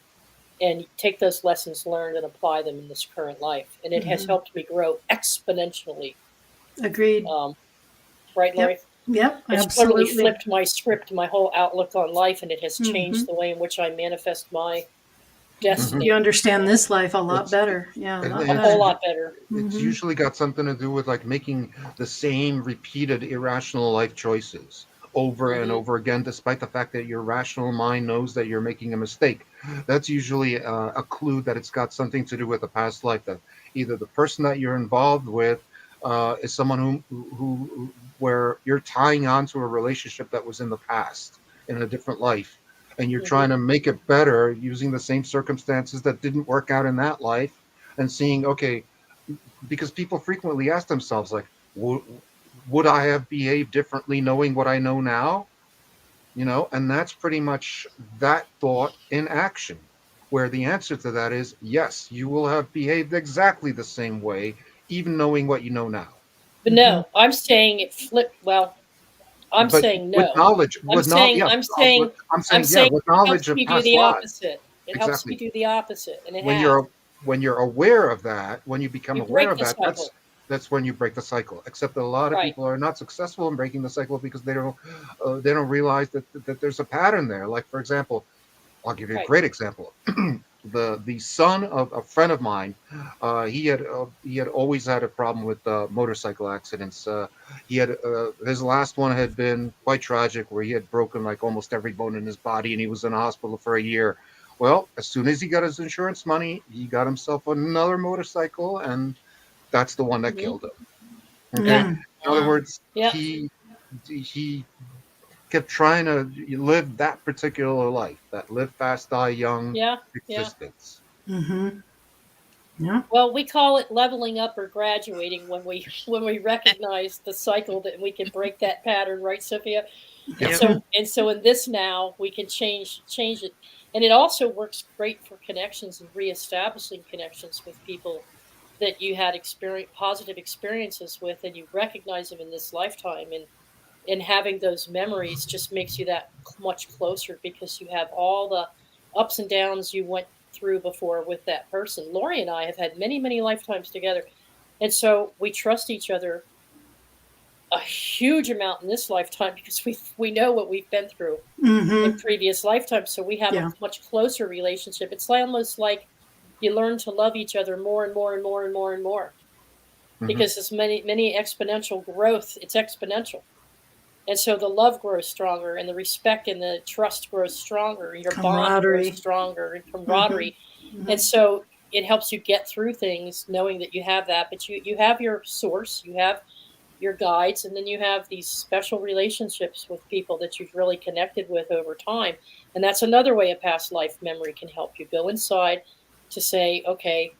and take those lessons learned and apply them in this current life. And it has Mm-hmm. helped me grow exponentially. Agreed. Um, right, Yep. Lori? Yep. It's totally Absolutely. flipped my script, my whole outlook on life, and it has Mm-hmm. changed the way in which I manifest my Hmm. You destiny understand this life a lot It's better. Yeah, a and lot a it's whole better. lot better. it's Mm-hmm. usually got something to do with like making the same repeated irrational life choices over and Hmm. over again, despite the fact that your rational mind knows that you're making a mistake. That's usually a clue that it's got something to do with a past life. That either the person that you're involved with is someone where you're tying on to a relationship that was in the past in a different life. and you're Mhm. trying to make it better using the same circumstances that didn't work out in that life, and seeing, okay, because people frequently ask themselves, like, would I have behaved differently knowing what I know now? And that's pretty much that thought in action, where the answer to that is yes, you will have behaved exactly the same way, even knowing what you know now. But Mm-hmm. no, I'm saying it flip. Well, I'm But saying with no. knowledge, I'm with knowledge, saying yeah, I'm saying I'm I'm saying, yeah, saying with it helps knowledge of me do past the lives, opposite. It helps me exactly. do the opposite, and it when has. you're when you're aware of that, when you become You aware break of the that, cycle. that's when you break the cycle. Except that a lot of Right. people are not successful in breaking the cycle because they don't realize that there's a pattern there. Like, for example, I'll give you a Right. great example. The son of a friend of mine, he had always had a problem with motorcycle accidents. He had his last one had been quite tragic, where he had broken like almost every bone in his body, and he was in a hospital for a year. Well, as soon as he got his insurance money, he got himself another motorcycle, and that's the one that Hmm. killed him. Okay, Yeah. Yeah. in other Wow. words, Yeah. he kept trying to live that particular life, that live fast, die young Yeah. Yeah. existence. Mm-hmm. Yeah. Well, we call it leveling up or graduating when we when we recognize the cycle that we can break that pattern, right, Sophia? And Yep. Yep. so in this now we can change it, and it also works great for connections and reestablishing connections with people that you had positive experiences with, and you recognize them in this lifetime, and having those memories just makes you that much closer because you have all the ups and downs you went through before with that person. Lori and I have had many, many lifetimes together. And so we trust each other a huge amount in this lifetime because we know what we've been through in Mm-hmm. previous lifetimes. So we have a Yeah. much closer relationship. It's almost like you learn to love each other more and more and more and more and more Hmm. because as many exponential growth, it's exponential. And so the love grows stronger and the respect and the trust grows stronger. Your bond grows Camaraderie. stronger and Mm-hmm. camaraderie. And Mm-hmm. so it helps you get through things knowing that you have that, but you have your source, you have your guides, and then you have these special relationships with people that you've really connected with over time. And that's another way a past life memory can help you go inside to say, okay,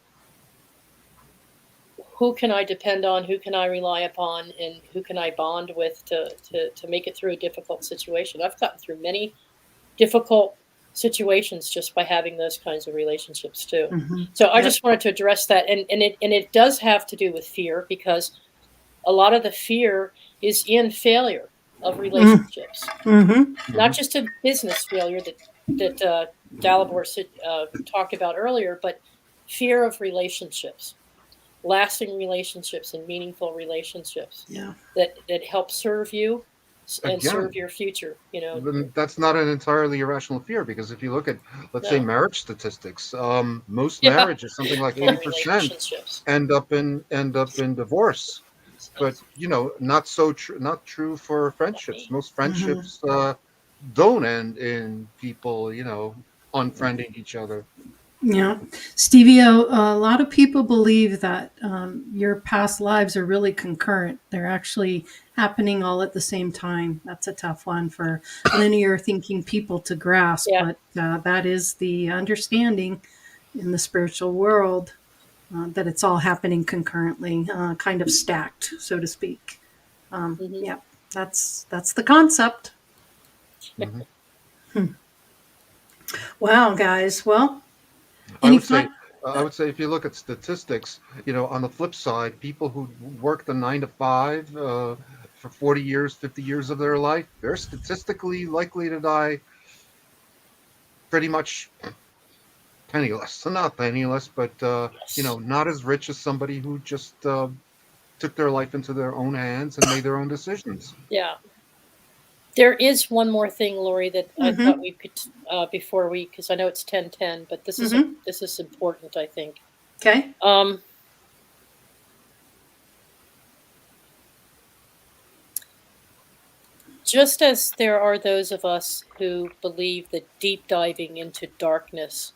who can I depend on? Who can I rely upon? And who can I bond with to make it through a difficult situation? I've gotten through many difficult situations just by having those kinds of relationships too. Mm-hmm. So I Yep. just wanted to address that, and it does have to do with fear because a lot of the fear is in failure of relationships, Mm-hmm. not Hmm. just a business failure that Dalibor talked about earlier, but fear of relationships, lasting relationships and meaningful relationships Yeah. that help serve you and serve Again, your future. then that's not an entirely irrational fear, because if you look at, let's say, No, marriage statistics, most yeah, marriages, something like for 80%, relationships. end up in divorce. But not true for Not friendships. me. Most Mm-hmm. friendships don't end in people, unfriending each other. Yeah. Stevie, a lot of people believe that your past lives are really concurrent. They're actually happening all at the same time. That's a tough one for linear thinking people to grasp, Yeah. but that is the understanding in the spiritual world, that it's all happening concurrently, kind of stacked, so to speak. Hmm. Yeah, that's the concept. Hmm. Wow, guys. Well, I any would say, fun? I would say if you look at statistics, on the flip side, people who work the 9 to 5 for 40 years, 50 years of their life, they're statistically likely to die pretty much penniless. So not penniless, but Yes. not as rich as somebody who just took their life into their own hands and made their own decisions. Yeah. There is one more thing, Lori, that I thought Mm-hmm. we could before we, because I know it's 10:10, but Mm-hmm. this is important. I think. Okay. Um, just as there are those of us who believe that deep diving into darkness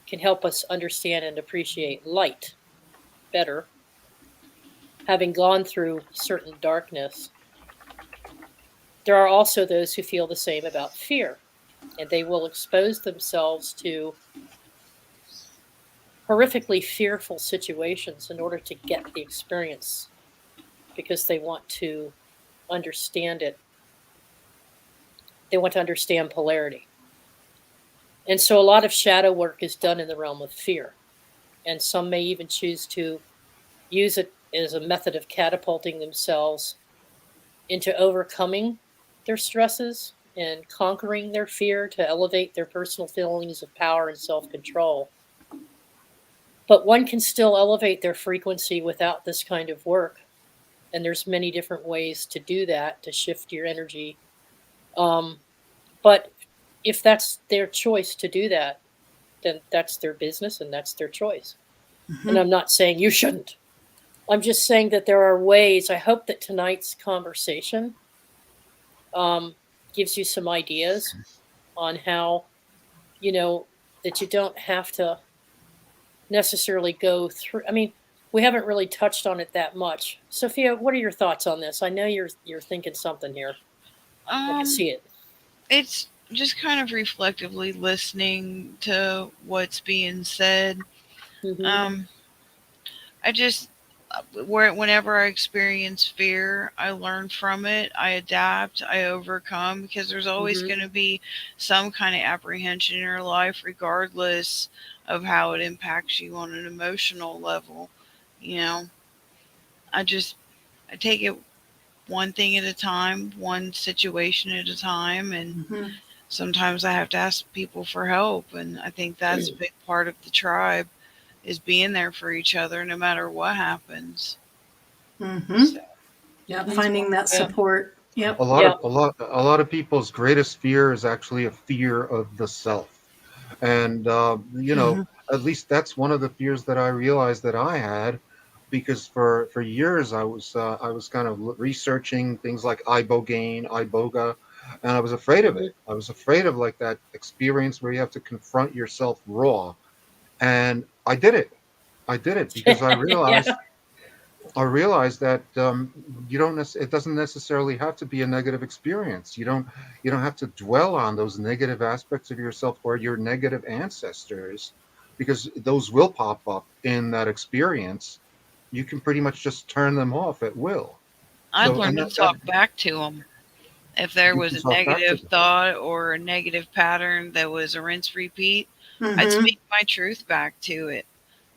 can help us understand and appreciate light better, having gone through certain darkness, there are also those who feel the same about fear, and they will expose themselves to horrifically fearful situations in order to get the experience because they want to understand it. They want to understand polarity. And so a lot of shadow work is done in the realm of fear. And some may even choose to use it as a method of catapulting themselves into overcoming their stresses and conquering their fear to elevate their personal feelings of power and self-control. But one can still elevate their frequency without this kind of work. And there's many different ways to do that, to shift your energy. But if that's their choice to do that, then that's their business and that's their choice. And I'm not saying you shouldn't. I'm just saying that there are ways. I hope that tonight's conversation gives you some ideas on how, that you don't have to necessarily go through. I mean, we haven't really touched on it that much. Sophia, what are your thoughts on this? I know you're thinking something here. I can Um, see it. it's just kind of reflectively listening to what's being said. Mm-hmm. I just, whenever I experience fear, I learn from it, I adapt, I overcome, because there's always Mm-hmm. going to be some kind of apprehension in your life, regardless of how it impacts you on an emotional level. You know, I take it one thing at a time, one situation at a time, and sometimes I have to ask people for help, and I think that's a big part of the tribe, is being there for each other no matter what happens. So, Yeah, That's finding that yeah. support. Yep. Yeah. A lot of people's greatest fear is actually a fear of the self. And at least that's one of the fears that I realized that I had, because for years I was kind of researching things like ibogaine, iboga, and I was afraid of Mm-hmm. it. I was afraid of like that experience where you have to confront yourself raw, and I did it because Yeah. I realized that you don't. It doesn't necessarily have to be a negative experience. You don't have to dwell on those negative aspects of yourself or your negative ancestors, because those will pop up in that experience. You can pretty much just turn them off at will. I've So, learned to that talk back to them. If there you was can a talk back to negative them. thought or a negative pattern that was a rinse repeat, I'd Mm-hmm. speak my truth back to it.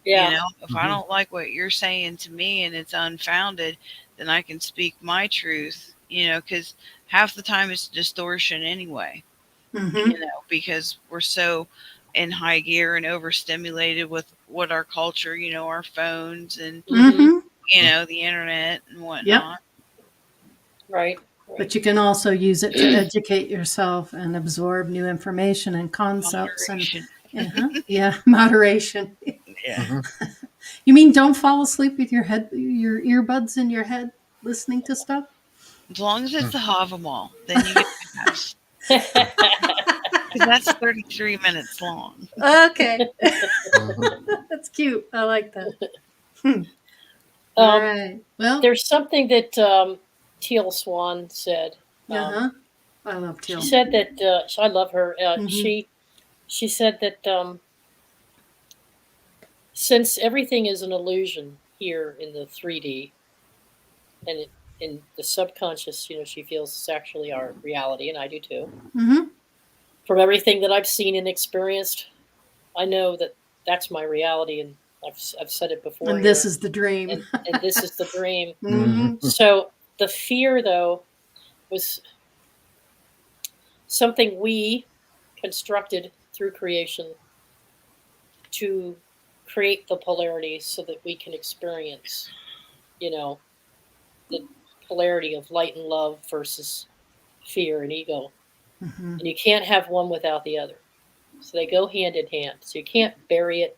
Yeah. If I Hmm. don't like what you're saying to me and it's unfounded, then I can speak my truth, because half the time it's distortion anyway, Mm-hmm. because we're so in high gear and overstimulated with what our culture, our phones and, Mm-hmm. Mm-hmm. the internet and Yep. whatnot. Right. Right. But you can also use it to educate yourself and absorb new information and concepts and Moderation. yeah, moderation. Yeah. Hmm. You mean don't fall asleep with your earbuds in your head listening to stuff? As long as it's the Havamal, then you get a pass. Because that's 33 minutes long. Okay. Hmm. That's cute. I like that. All um, right. Well, there's something that Teal Swan said. uh-huh. I love She teal. said that I love her. Mm-hmm. She said that since everything is an illusion here in the 3D and in the subconscious, she feels it's actually our reality, and I do too. Mm-hmm. From everything that I've seen and experienced, I know that that's my reality, and I've said it before And this here, is the dream. and this is the dream. Mm-hmm. So the fear, though, was something we constructed through creation to create the polarity so that we can experience, you know, the polarity of light and love versus fear and ego. Mm-hmm. And you can't have one without the other. So they go hand in hand. So you can't bury it,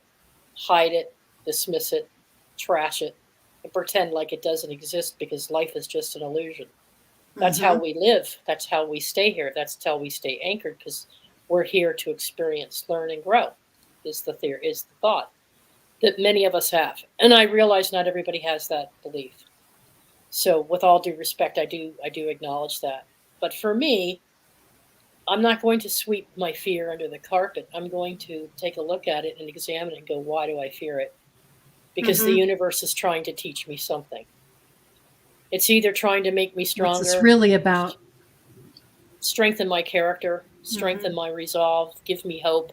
hide it, dismiss it, trash it, and pretend like it doesn't exist because life is just an illusion. That's how Mm-hmm. we live. That's how we stay here. That's how we stay anchored because we're here to experience, learn, and grow. Is the theory, is the thought that many of us have, and I realize not everybody has that belief. So, with all due respect, I do acknowledge that. But for me, I'm not going to sweep my fear under the carpet. I'm going to take a look at it and examine it and go, why do I fear it? Because the universe is trying to teach me something. It's either trying to make me What's stronger, this really about? strengthen my character, strengthen my resolve, give me hope,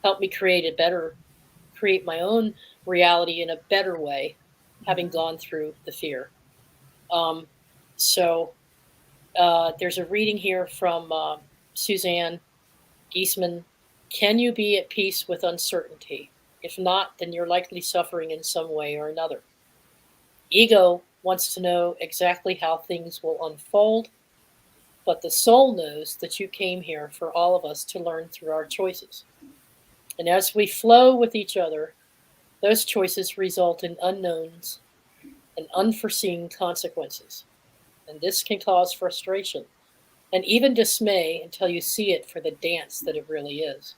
help me create my own reality in a better way, having gone through the fear. So there's a reading here from Suzanne Giesman. Can you be at peace with uncertainty? If not, then you're likely suffering in some way or another. Ego wants to know exactly how things will unfold, but the soul knows that you came here for all of us to learn through our choices. And as we flow with each other, those choices result in unknowns and unforeseen consequences. And this can cause frustration and even dismay until you see it for the dance that it really is.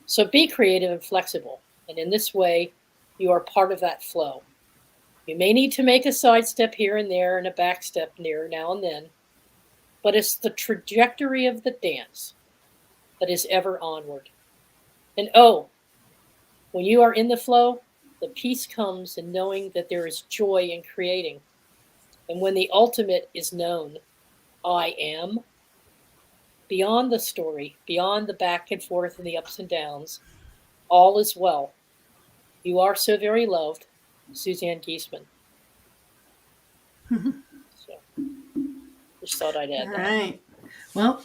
So be creative and flexible, and in this way, you are part of that flow. You may need to make a sidestep here and there and a back step near now and then, but it's the trajectory of the dance that is ever onward. And oh, when you are in the flow, the peace comes in knowing that there is joy in creating. And when the ultimate is known, I am, beyond the story, beyond the back and forth and the ups and downs, all is well. You are so very loved, Suzanne Giesman. So, just thought I'd add All that. right. Well,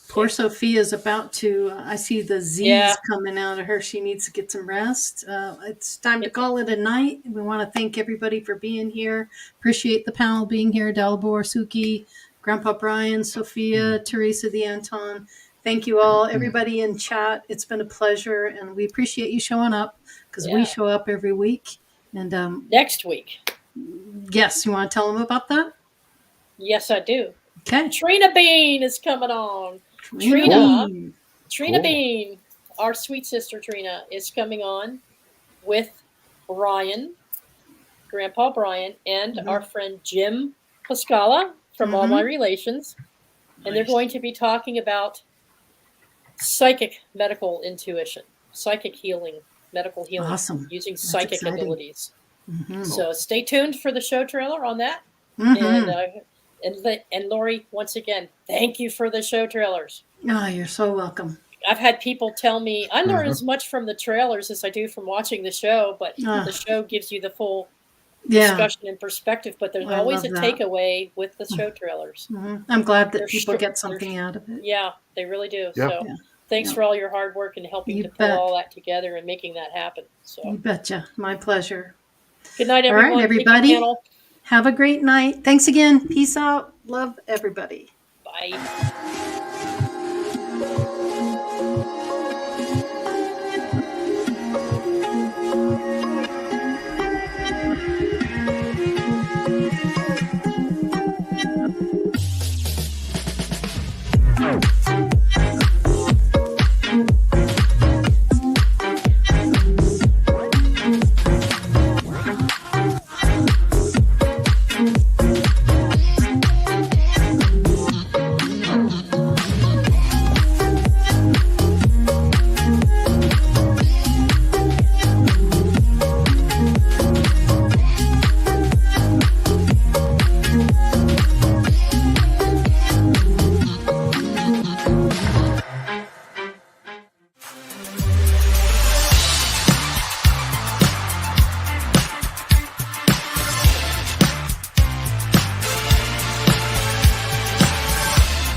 poor Sophia's about to, I see the Z's Yeah. coming out of her. She needs to get some rest. It's time to call it a night. We want to thank everybody for being here. Appreciate the panel being here. Dalibor, Suki, Grandpa Brian, Sophia, Teresa, the Anton. Thank you all, everybody in chat. It's been a pleasure, and we appreciate you showing up because we Yeah. show up every week. And Next week. yes, you want to tell them about that? Yes, I do. Okay. Trina Bean is coming on. Trina. Trina Cool. Bean, our sweet sister Trina, is coming on with Brian, Grandpa Brian, and our friend Jim Pascala from All My Relations. And they're going to be talking about psychic medical intuition, psychic healing, medical healing, Awesome. using That's psychic exciting. abilities. Mhm. So stay tuned for the show trailer on that. Mhm. And Lori, once again, thank you for the show trailers. Oh, you're so welcome. I've had people tell me I learn as much from the trailers as I do from watching the show, but the show gives you the full discussion and perspective. But there's I always love a that. takeaway with the show trailers. I'm glad that They're people str- get something out of it. Yeah, they really do. Yeah. So Yeah. thanks Yeah. for all your hard work and helping You to pull bet. all that together and making that happen. So You betcha. My pleasure. good night, All right, everyone. Thank you, everybody. panel. Have a great night. Thanks again. Peace out. Love everybody. Bye.